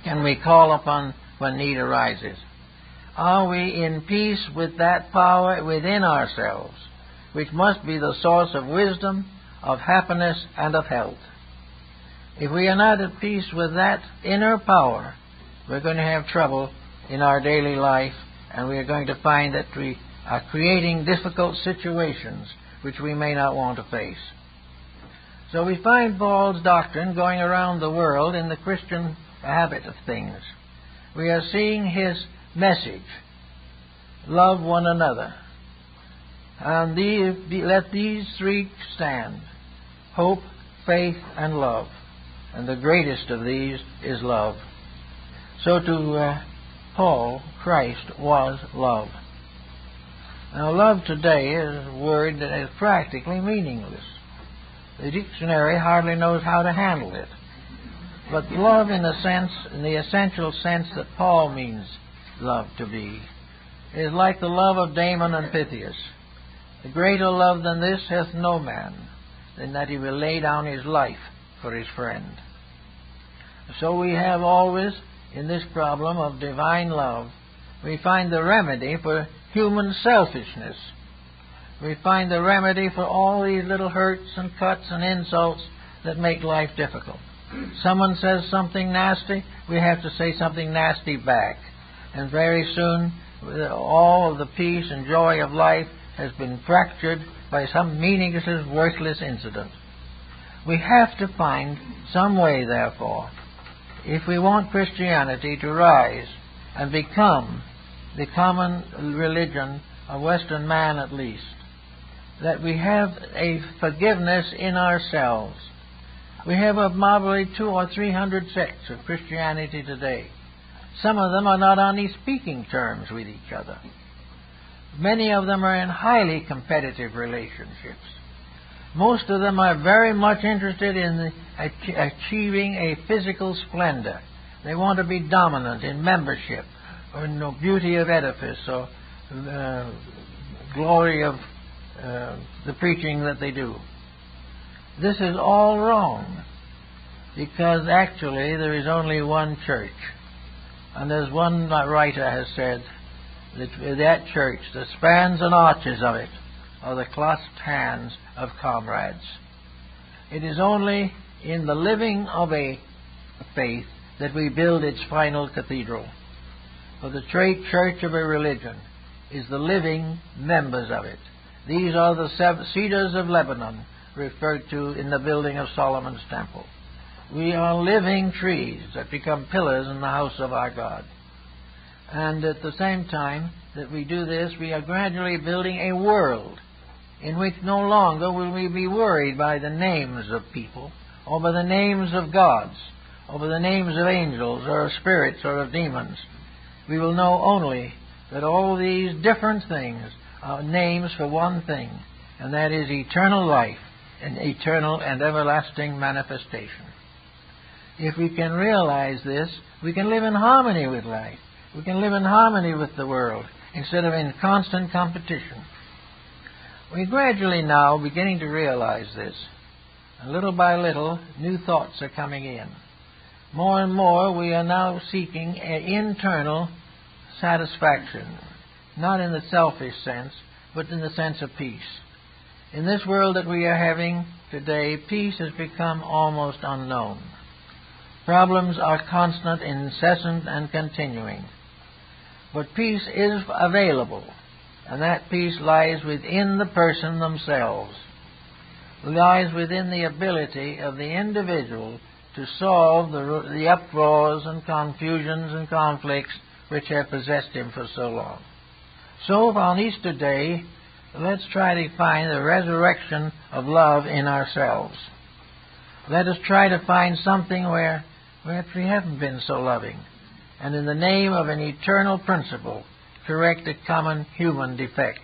can we call upon when need arises. Are we in peace with that power within ourselves, which must be the source of wisdom, of happiness, and of health? If we are not at peace with that inner power, we're going to have trouble in our daily life, and we are going to find that we are creating difficult situations which we may not want to face. So we find Paul's doctrine going around the world in the Christian habit of things. We are seeing his message: love one another. And let these three stand: hope, faith, and love. And the greatest of these is love. So to Paul, Christ was love. Now, love today is a word that is practically meaningless. The dictionary hardly knows how to handle it. But love, in the essential sense that Paul means love to be, is like the love of Damon and Pythias. A greater love than this hath no man, than that he will lay down his life for his friend. So we have always, in this problem of divine love, we find the remedy for human selfishness. We find the remedy for all these little hurts and cuts and insults that make life difficult. Someone says something nasty, we have to say something nasty back. And very soon, all of the peace and joy of life has been fractured by some meaningless, worthless incident. We have to find some way, therefore, if we want Christianity to rise and become the common religion of Western man at least, that we have a forgiveness in ourselves. We have probably 200 or 300 sects of Christianity today. Some of them are not on any speaking terms with each other. Many of them are in highly competitive relationships. Most of them are very much interested in achieving a physical splendor. They want to be dominant in membership, or in beauty of edifice, or glory of the preaching that they do. This is all wrong, because actually there is only one church. And as one writer has said, that church, the spans and arches of it, are the clasped hands of comrades. It is only in the living of a faith that we build its final cathedral. For the church of a religion is the living members of it. These are the cedars of Lebanon referred to in the building of Solomon's temple. We are living trees that become pillars in the house of our God. And at the same time that we do this, we are gradually building a world in which no longer will we be worried by the names of people, or by the names of gods, or by the names of angels, or of spirits, or of demons. We will know only that all these different things are names for one thing, and that is eternal life, an eternal and everlasting manifestation. If we can realize this, we can live in harmony with life. We can live in harmony with the world instead of in constant competition. We're gradually now beginning to realize this. And little by little, new thoughts are coming in. More and more, we are now seeking an internal satisfaction, not in the selfish sense, but in the sense of peace. In this world that we are having today, peace has become almost unknown. Problems are constant, incessant, and continuing. But peace is available, and that peace lies within the person themselves, lies within the ability of the individual to solve the uproars and confusions and conflicts which have possessed him for so long. So on Easter Day, let's try to find the resurrection of love in ourselves. Let us try to find something where we haven't been so loving, and in the name of an eternal principle, correct a common human defect.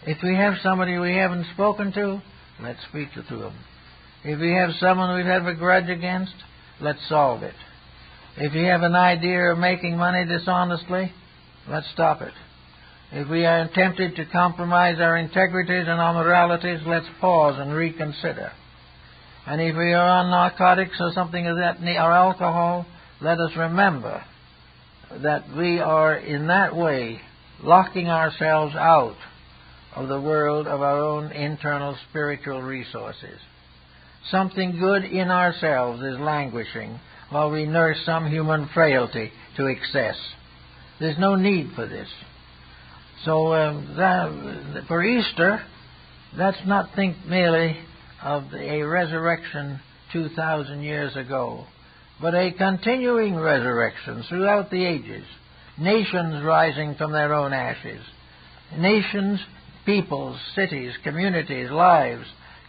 If we have somebody we haven't spoken to, let's speak to them. If we have someone we've had a grudge against, let's solve it. If you have an idea of making money dishonestly, let's stop it. If we are tempted to compromise our integrities and our moralities, let's pause and reconsider. And if we are on narcotics or something of that, or alcohol, let us remember that we are in that way locking ourselves out of the world of our own internal spiritual resources. Something good in ourselves is languishing while we nurse some human frailty to excess. There's no need for this. So for Easter, let's not think merely of a resurrection 2,000 years ago, but a continuing resurrection throughout the ages. Nations rising from their own ashes. Nations, peoples, cities, communities, lives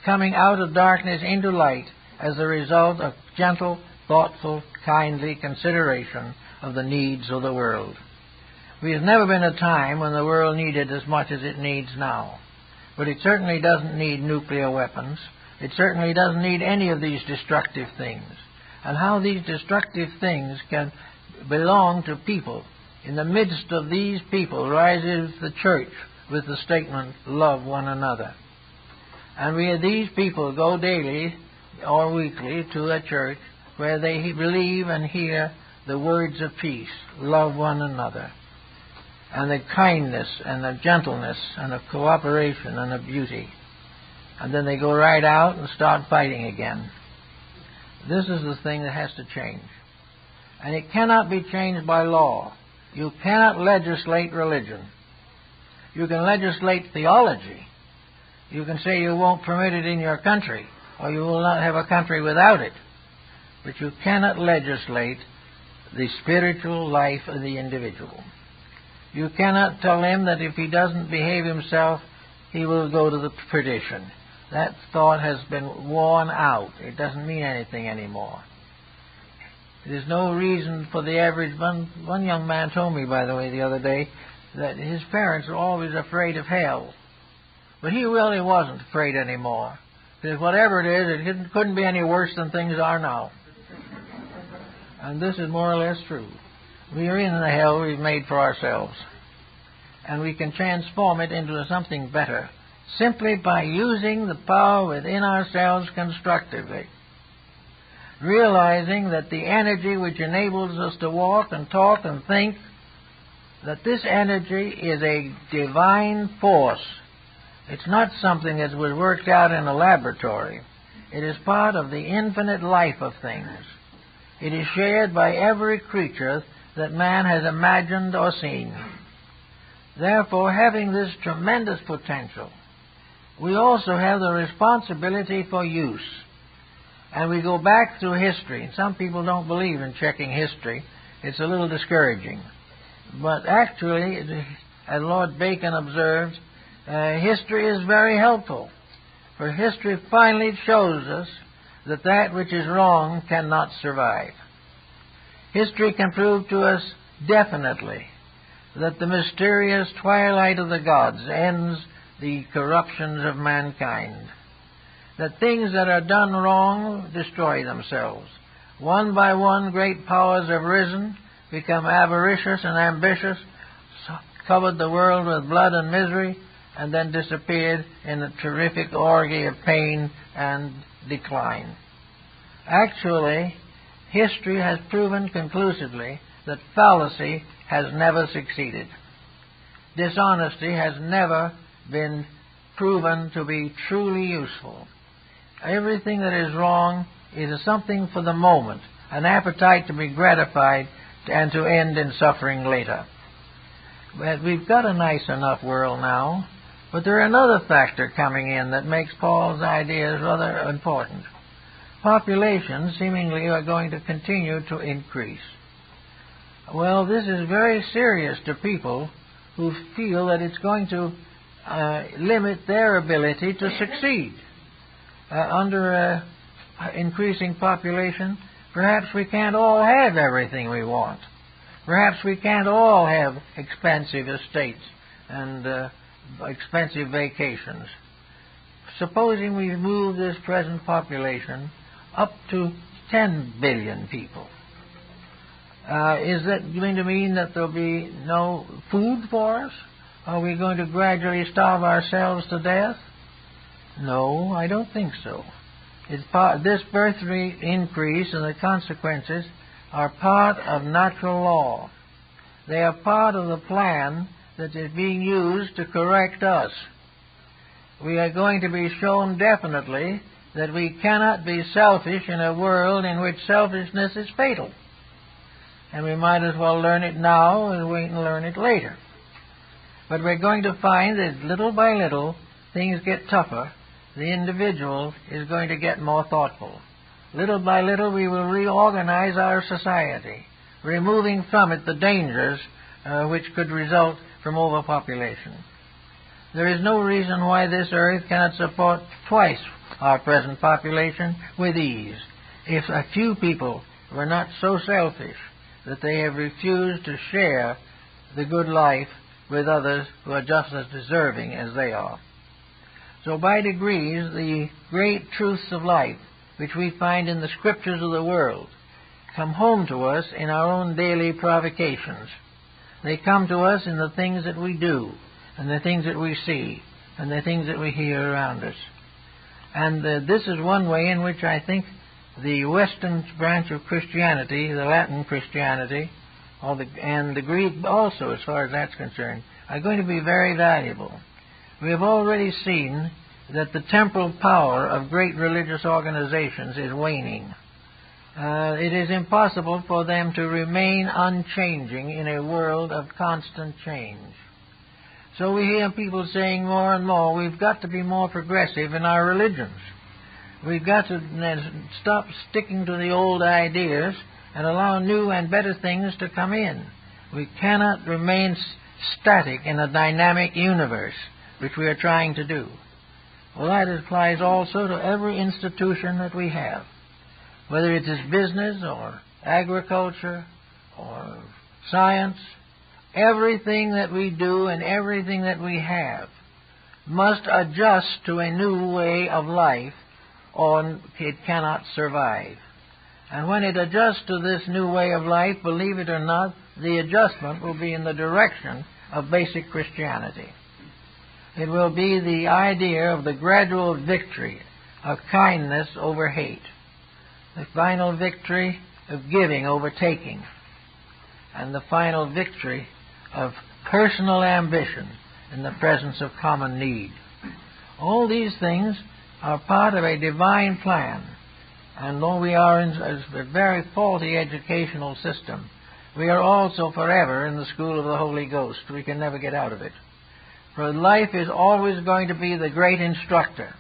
coming out of darkness into light as a result of gentle, thoughtful, kindly consideration of the needs of the world. There's never been a time when the world needed as much as it needs now. But it certainly doesn't need nuclear weapons. It certainly doesn't need any of these destructive things. And how these destructive things can belong to people. In the midst of these people rises the church with the statement, love one another. And these people go daily or weekly to a church where they believe and hear the words of peace, love one another, and the kindness and the gentleness and the cooperation and the beauty. And then they go right out and start fighting again. This is the thing that has to change. And it cannot be changed by law. You cannot legislate religion. You can legislate theology. You can say you won't permit it in your country, or you will not have a country without it. But you cannot legislate the spiritual life of the individual. You cannot tell him that if he doesn't behave himself, he will go to the perdition. That thought has been worn out. It doesn't mean anything anymore. There's no reason for the average... One young man told me, by the way, the other day, that his parents were always afraid of hell. But he really wasn't afraid anymore. Because whatever it is, it couldn't be any worse than things are now. And this is more or less true. We are in the hell we've made for ourselves. And we can transform it into something better simply by using the power within ourselves constructively. Realizing that the energy which enables us to walk and talk and think, that this energy is a divine force. It's not something that was worked out in a laboratory. It is part of the infinite life of things. It is shared by every creature that man has imagined or seen. Therefore, having this tremendous potential, we also have the responsibility for use. And we go back through history. Some people don't believe in checking history. It's a little discouraging. But actually, as Lord Bacon observed, history is very helpful. For history finally shows us that that which is wrong cannot survive. History can prove to us definitely that the mysterious twilight of the gods ends the corruptions of mankind. That things that are done wrong destroy themselves. One by one, great powers have risen become avaricious and ambitious, covered the world with blood and misery, and then disappeared in a terrific orgy of pain and decline. Actually, history has proven conclusively that fallacy has never succeeded. Dishonesty has never been proven to be truly useful. Everything that is wrong is something for the moment, an appetite to be gratified and to end in suffering later. But we've got a nice enough world now, but there's another factor coming in that makes Paul's ideas rather important. Populations seemingly are going to continue to increase. Well, this is very serious to people who feel that it's going to limit their ability to succeed. Under increasing population, perhaps we can't all have everything we want. Perhaps we can't all have expensive estates and expensive vacations. Supposing we move this present population up to 10 billion people. Is that going to mean that there'll be no food for us? Are we going to gradually starve ourselves to death? No, I don't think so. This birth rate increase and the consequences are part of natural law. They are part of the plan that is being used to correct us. We are going to be shown definitely that we cannot be selfish in a world in which selfishness is fatal. And we might as well learn it now and wait and learn it later. But we're going to find that little by little things get tougher. The individual is going to get more thoughtful. Little by little we will reorganize our society, removing from it the dangers which could result from overpopulation. There is no reason why this earth cannot support twice our present population with ease, if a few people were not so selfish that they have refused to share the good life with others who are just as deserving as they are. So by degrees, the great truths of life, which we find in the scriptures of the world, come home to us in our own daily provocations. They come to us in the things that we do, and the things that we see, and the things that we hear around us. And this is one way in which I think the Western branch of Christianity, the Latin Christianity, and the Greek also, as far as that's concerned, are going to be very valuable. We have already seen that the temporal power of great religious organizations is waning. It is impossible for them to remain unchanging in a world of constant change. So we hear people saying more and more, we've got to be more progressive in our religions. We've got to stop sticking to the old ideas and allow new and better things to come in. We cannot remain static in a dynamic universe, which we are trying to do. Well, that applies also to every institution that we have, whether it is business or agriculture or science. Everything that we do and everything that we have must adjust to a new way of life, or it cannot survive. And when it adjusts to this new way of life, believe it or not, the adjustment will be in the direction of basic Christianity. It will be the idea of the gradual victory of kindness over hate, the final victory of giving over taking, and the final victory of personal ambition in the presence of common need. All these things are part of a divine plan. And though we are in a very faulty educational system, we are also forever in the school of the Holy Ghost. We can never get out of it. For life is always going to be the great instructor.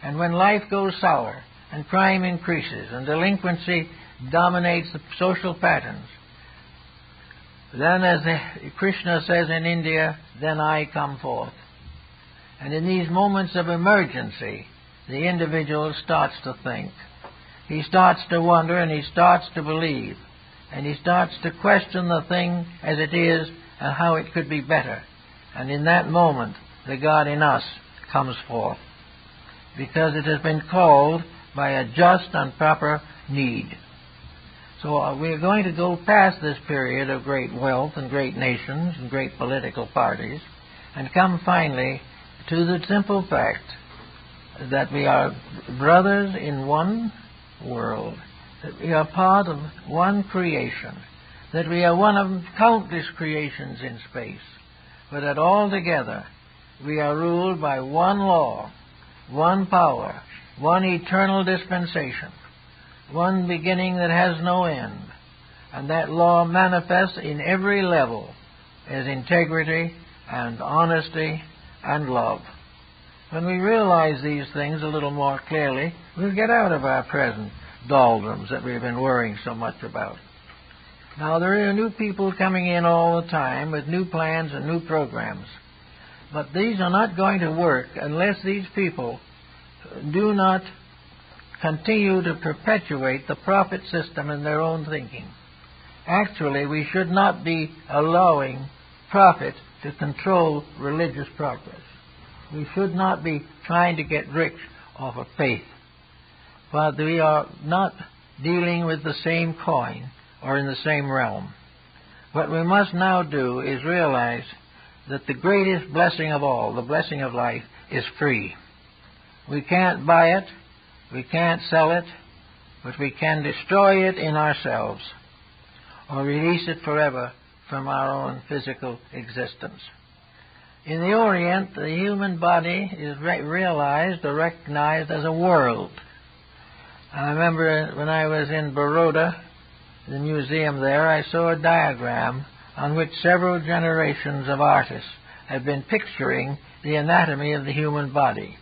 And when life goes sour, and crime increases, and delinquency dominates the social patterns, then, as Krishna says in India, then I come forth. And in these moments of emergency, the individual starts to think. He starts to wonder, and he starts to believe. And he starts to question the thing as it is and how it could be better. And in that moment, the God in us comes forth, because it has been called by a just and proper need. So we're going to go past this period of great wealth and great nations and great political parties and come finally to the simple fact that we are brothers in one world, that we are part of one creation, that we are one of countless creations in space, but that all together we are ruled by one law, one power, one eternal dispensation, one beginning that has no end, and that law manifests in every level as integrity and honesty and love. When we realize these things a little more clearly, we'll get out of our present doldrums that we've been worrying so much about. Now, there are new people coming in all the time with new plans and new programs, but these are not going to work unless these people do not continue to perpetuate the profit system in their own thinking. Actually, we should not be allowing profit to control religious progress. We should not be trying to get rich off of faith. But we are not dealing with the same coin or in the same realm. What we must now do is realize that the greatest blessing of all, the blessing of life, is free. We can't buy it, we can't sell it, but we can destroy it in ourselves or release it forever from our own physical existence. In the Orient, the human body is realized or recognized as a world. I remember when I was in Baroda, the museum there, I saw a diagram on which several generations of artists had been picturing the anatomy of the human body.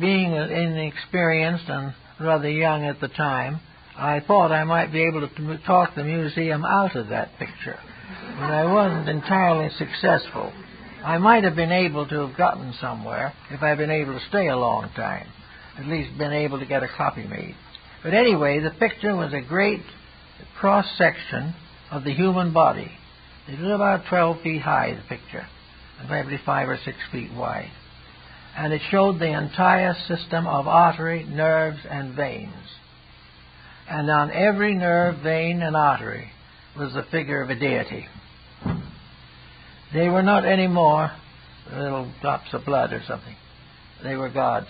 Being inexperienced and rather young at the time, I thought I might be able to talk the museum out of that picture, but I wasn't entirely successful. I might have been able to have gotten somewhere if I'd been able to stay a long time, at least been able to get a copy made. But anyway, the picture was a great cross-section of the human body. It was about 12 feet high, the picture, and probably 5 or 6 feet wide. And it showed the entire system of artery, nerves, and veins. And on every nerve, vein, and artery was the figure of a deity. They were not anymore little drops of blood or something. They were gods.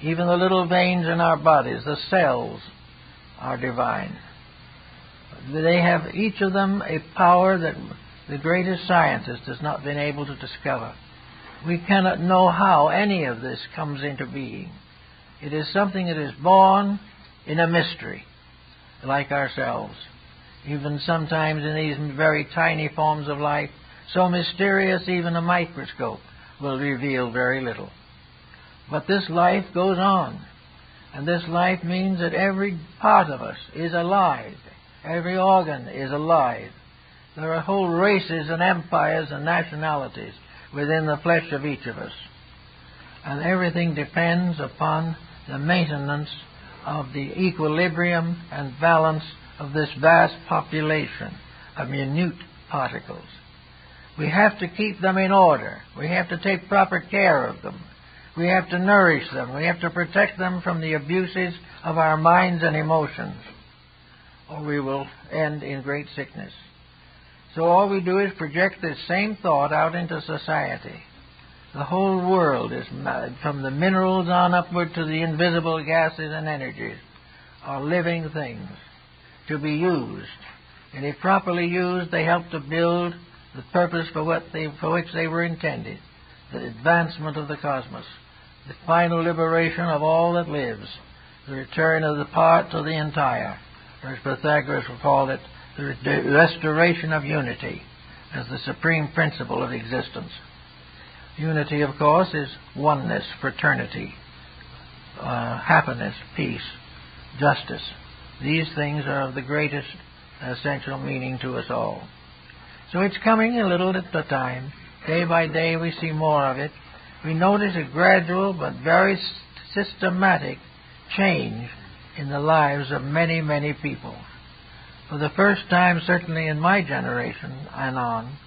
Even the little veins in our bodies, the cells, are divine. They have each of them a power that the greatest scientist has not been able to discover. We cannot know how any of this comes into being. It is something that is born in a mystery, like ourselves. Even sometimes in these very tiny forms of life, so mysterious even a microscope will reveal very little. But this life goes on, and this life means that every part of us is alive. Every organ is alive. There are whole races and empires and nationalities within the flesh of each of us. And everything depends upon the maintenance of the equilibrium and balance of this vast population of minute particles. We have to keep them in order. We have to take proper care of them. We have to nourish them. We have to protect them from the abuses of our minds and emotions, or we will end in great sickness. So all we do is project this same thought out into society. The whole world is, from the minerals on upward to the invisible gases and energies, are living things to be used. And if properly used, they help to build the purpose for which they were intended, the advancement of the cosmos, the final liberation of all that lives, the return of the part to the entire, or as Pythagoras would call it, the restoration of unity as the supreme principle of existence. Unity, of course, is oneness, fraternity, happiness, peace, justice. These things are of the greatest essential meaning to us all. So it's coming a little at a time. Day by day we see more of it. We notice a gradual but very systematic change in the lives of many, many people. For the first time, certainly in my generation and on,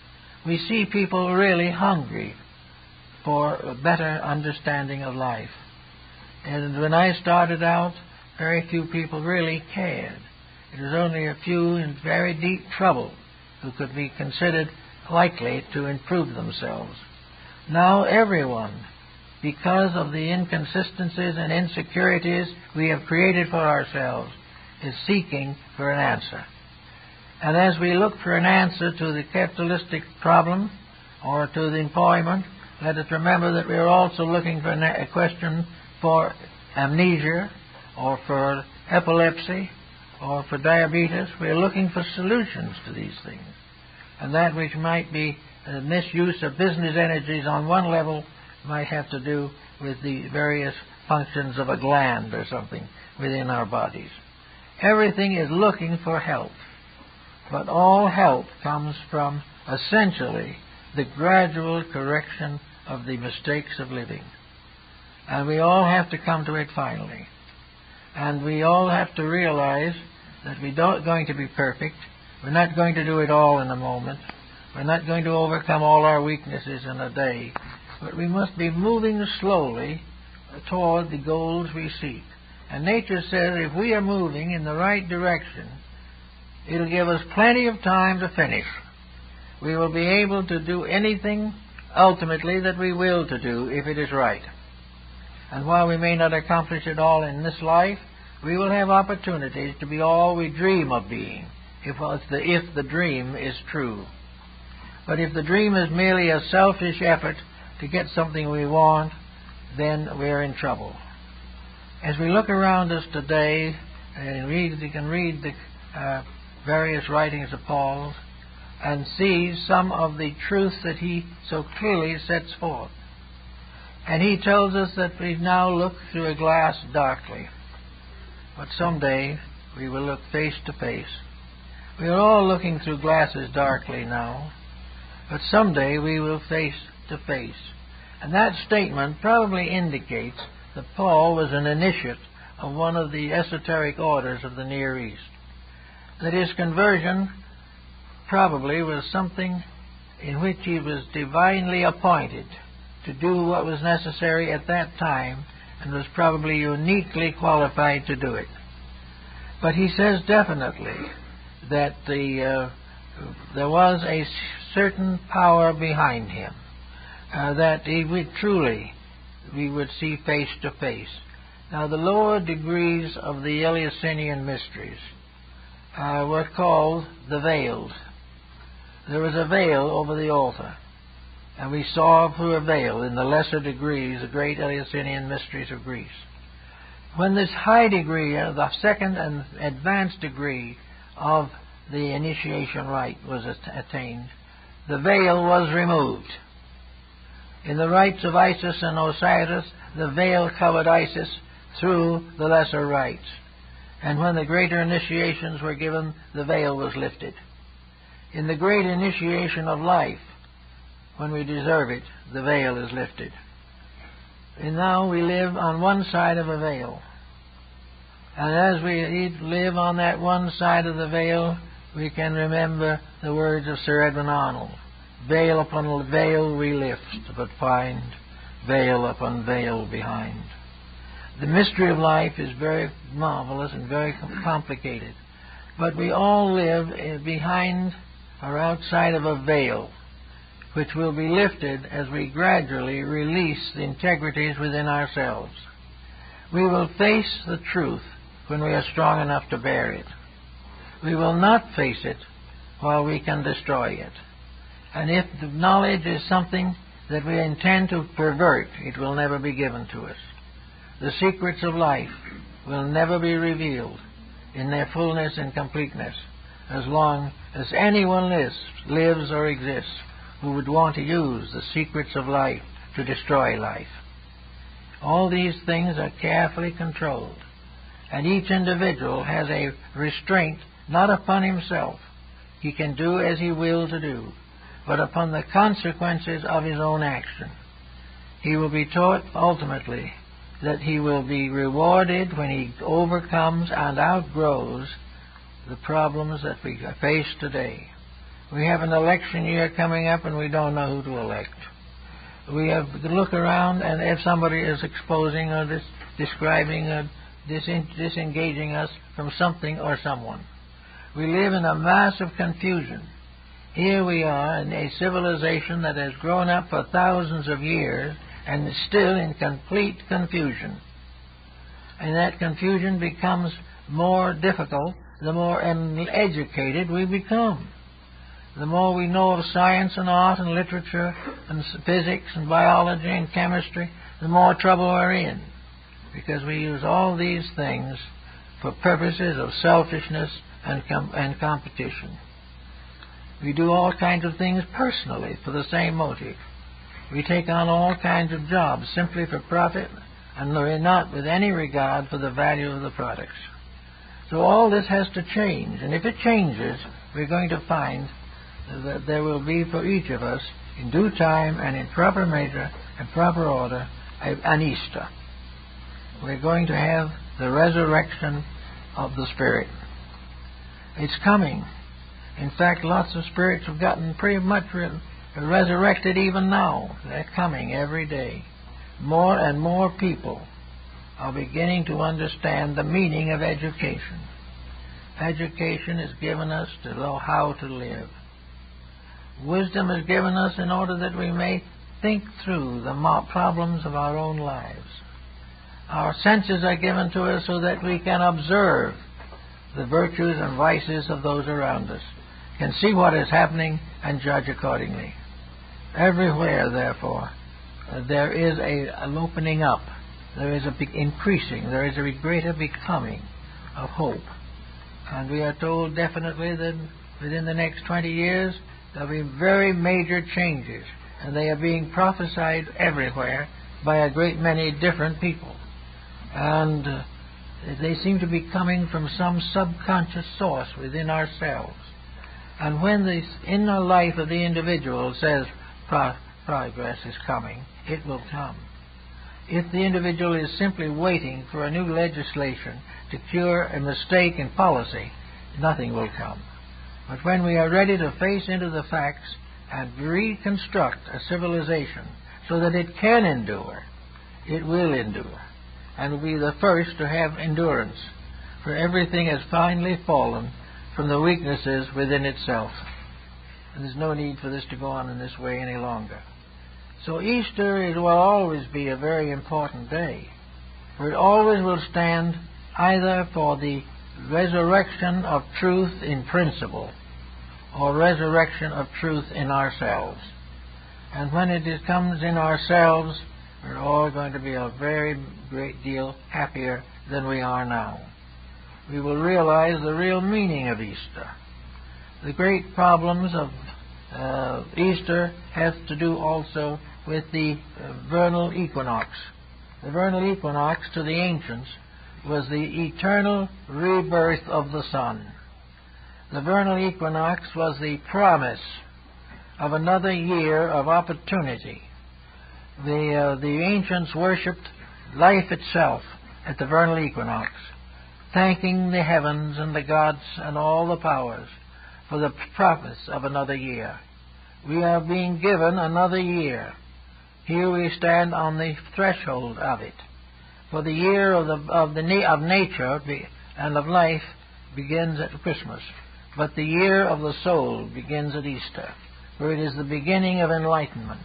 we see people really hungry for a better understanding of life. And when I started out, very few people really cared. it was only a few in very deep trouble who could be considered likely to improve themselves. Now everyone, because of the inconsistencies and insecurities we have created for ourselves, is seeking for an answer. And as we look for an answer to the capitalistic problem or to the employment, let us remember that we are also looking for a question for amnesia or for epilepsy or for diabetes. We are looking for solutions to these things. And that which might be a misuse of business energies on one level might have to do with the various functions of a gland or something within our bodies. Everything is looking for help. But all help comes from, essentially, the gradual correction of the mistakes of living. And we all have to come to it finally. And we all have to realize that we're not going to be perfect. We're not going to do it all in a moment. We're not going to overcome all our weaknesses in a day. But we must be moving slowly toward the goals we seek. And nature says if we are moving in the right direction, it'll give us plenty of time to finish. We will be able to do anything ultimately that we will to do if it is right. And while we may not accomplish it all in this life, we will have opportunities to be all we dream of being, if the dream is true. But if the dream is merely a selfish effort to get something we want, then we're in trouble. As we look around us today, and you can read the various writings of Paul and see some of the truth that he so clearly sets forth. And he tells us that we now look through a glass darkly, but someday we will look face to face. We are all looking through glasses darkly now, but someday we will face to face. And that statement probably indicates that Paul was an initiate of one of the esoteric orders of the Near East. That his conversion probably was something in which he was divinely appointed to do what was necessary at that time and was probably uniquely qualified to do it. But he says definitely that there was a certain power behind him, that he would truly, we would see face to face. Now the lower degrees of the Eleusinian mysteries were called the veiled. There was a veil over the altar, and we saw through a veil in the lesser degrees the great Eleusinian mysteries of Greece. When this high degree, the second and advanced degree of the initiation rite was attained, the veil was removed. In the rites of Isis and Osiris, the veil covered Isis through the lesser rites. And when the greater initiations were given, the veil was lifted. In the great initiation of life, when we deserve it, the veil is lifted. And now we live on one side of a veil. And as we live on that one side of the veil, we can remember the words of Sir Edwin Arnold. Veil upon veil we lift, but find veil upon veil behind. The mystery of life is very marvelous and very complicated. But we all live behind or outside of a veil, which will be lifted as we gradually release the integrities within ourselves. We will face the truth when we are strong enough to bear it. We will not face it while we can destroy it. And if the knowledge is something that we intend to pervert, it will never be given to us. The secrets of life will never be revealed in their fullness and completeness as long as anyone lives or exists who would want to use the secrets of life to destroy life. All these things are carefully controlled, and each individual has a restraint not upon himself. He can do as he will to do, but upon the consequences of his own action. He will be taught ultimately that he will be rewarded when he overcomes and outgrows the problems that we face today. We have an election year coming up and we don't know who to elect. We have to look around, and if somebody is exposing or describing or disengaging us from something or someone, We live in a mass of confusion. Here we are in a civilization that has grown up for thousands of years and is still in complete confusion. And that confusion becomes more difficult the more uneducated we become. The more we know of science and art and literature and physics and biology and chemistry, the more trouble we're in, because we use all these things for purposes of selfishness and competition. We do all kinds of things personally for the same motive. We take on all kinds of jobs simply for profit, and we're not with any regard for the value of the products. So all this has to change, and if it changes, we're going to find that there will be for each of us, in due time and in proper measure and proper order, an Easter. We're going to have the resurrection of the Spirit. It's coming. In fact, lots of spirits have gotten pretty much resurrected even now. They're coming every day. More and more people are beginning to understand the meaning of education. Education is given us to know how to live. Wisdom is given us in order that we may think through the problems of our own lives. Our senses are given to us so that we can observe the virtues and vices of those around us, can see what is happening and judge accordingly. Everywhere, therefore, there is an opening up. There is a big increasing. There is a greater becoming of hope. And we are told definitely that within the next 20 years there will be very major changes, and they are being prophesied everywhere by a great many different people. And they seem to be coming from some subconscious source within ourselves. And when the inner life of the individual says progress is coming, it will come. If the individual is simply waiting for a new legislation to cure a mistake in policy, nothing will come. But when we are ready to face into the facts and reconstruct a civilization so that it can endure, it will endure, and will be the first to have endurance, for everything has finally fallen from the weaknesses within itself. And there's no need for this to go on in this way any longer. So Easter will always be a very important day, for it always will stand either for the resurrection of truth in principle or resurrection of truth in ourselves. And when it comes in ourselves, we're all going to be a very great deal happier than we are now. We will realize the real meaning of Easter. The great problems of Easter have to do also with the vernal equinox. The vernal equinox to the ancients was the eternal rebirth of the sun. The vernal equinox was the promise of another year of opportunity. The ancients worshipped life itself at the vernal equinox, thanking the heavens and the gods and all the powers for the promise of another year. We are being given another year. Here we stand on the threshold of it. For the year of nature and of life begins at Christmas, but the year of the soul begins at Easter, for it is the beginning of enlightenment.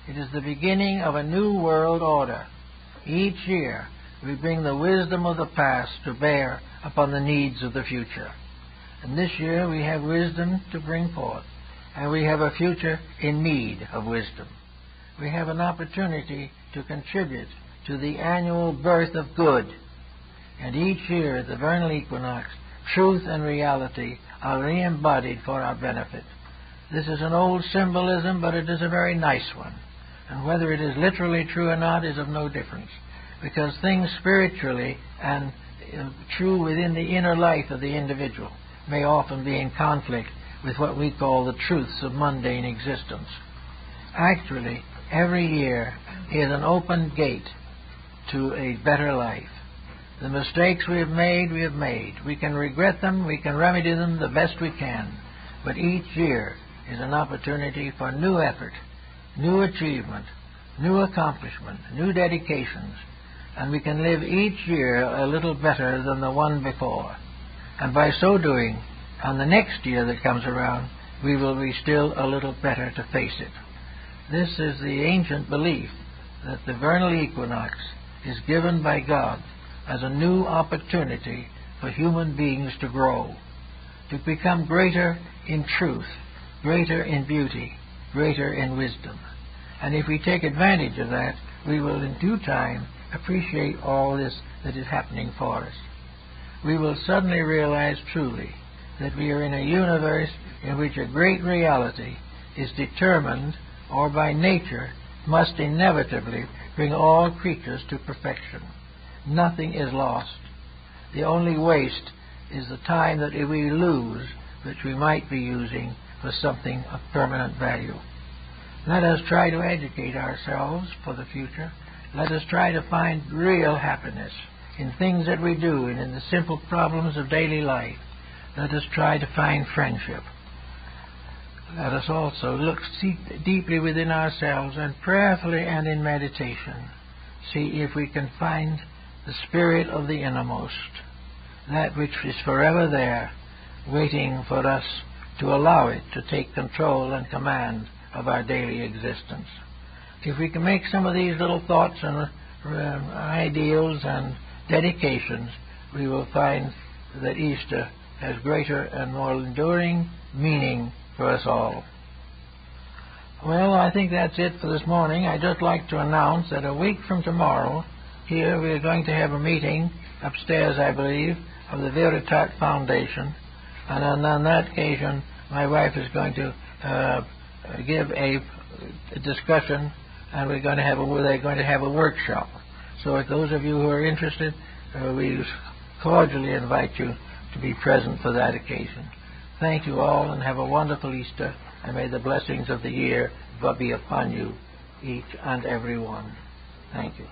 It is the beginning of a new world order. Each year we bring the wisdom of the past to bear upon the needs of the future. And this year we have wisdom to bring forth, and we have a future in need of wisdom. We have an opportunity to contribute to the annual birth of good. And each year, at the vernal equinox, truth and reality are re-embodied for our benefit. This is an old symbolism, but it is a very nice one. And whether it is literally true or not is of no difference, because things spiritually and true within the inner life of the individual may often be in conflict with what we call the truths of mundane existence. Actually, every year is an open gate to a better life. The mistakes we have made, we have made. We can regret them, we can remedy them the best we can. But each year is an opportunity for new effort, new achievement, new accomplishment, new dedications. And we can live each year a little better than the one before. And by so doing, on the next year that comes around, we will be still a little better to face it. This is the ancient belief that the vernal equinox is given by God as a new opportunity for human beings to grow, to become greater in truth, greater in beauty, greater in wisdom. And if we take advantage of that, we will in due time appreciate all this that is happening for us. We will suddenly realize truly that we are in a universe in which a great reality is determined, or by nature must inevitably bring all creatures to perfection. Nothing is lost. The only waste is the time that we lose, which we might be using for something of permanent value. Let us try to educate ourselves for the future. Let us try to find real happiness in things that we do and in the simple problems of daily life. Let us try to find friendship. Let us also look deeply within ourselves and prayerfully and in meditation see if we can find the spirit of the innermost, that which is forever there, waiting for us to allow it to take control and command of our daily existence. If we can make some of these little thoughts and ideals and dedications, we will find that Easter has greater and more enduring meaning for us all. Well, I think that's it for this morning. I'd just like to announce that a week from tomorrow, here we are going to have a meeting upstairs, I believe, of the Veritas Foundation, and on that occasion my wife is going to give a discussion, and they're going to have a workshop. So if those of you who are interested, we cordially invite you to be present for that occasion. Thank you all, and have a wonderful Easter, and may the blessings of the year be upon you, each and every one. Thank you.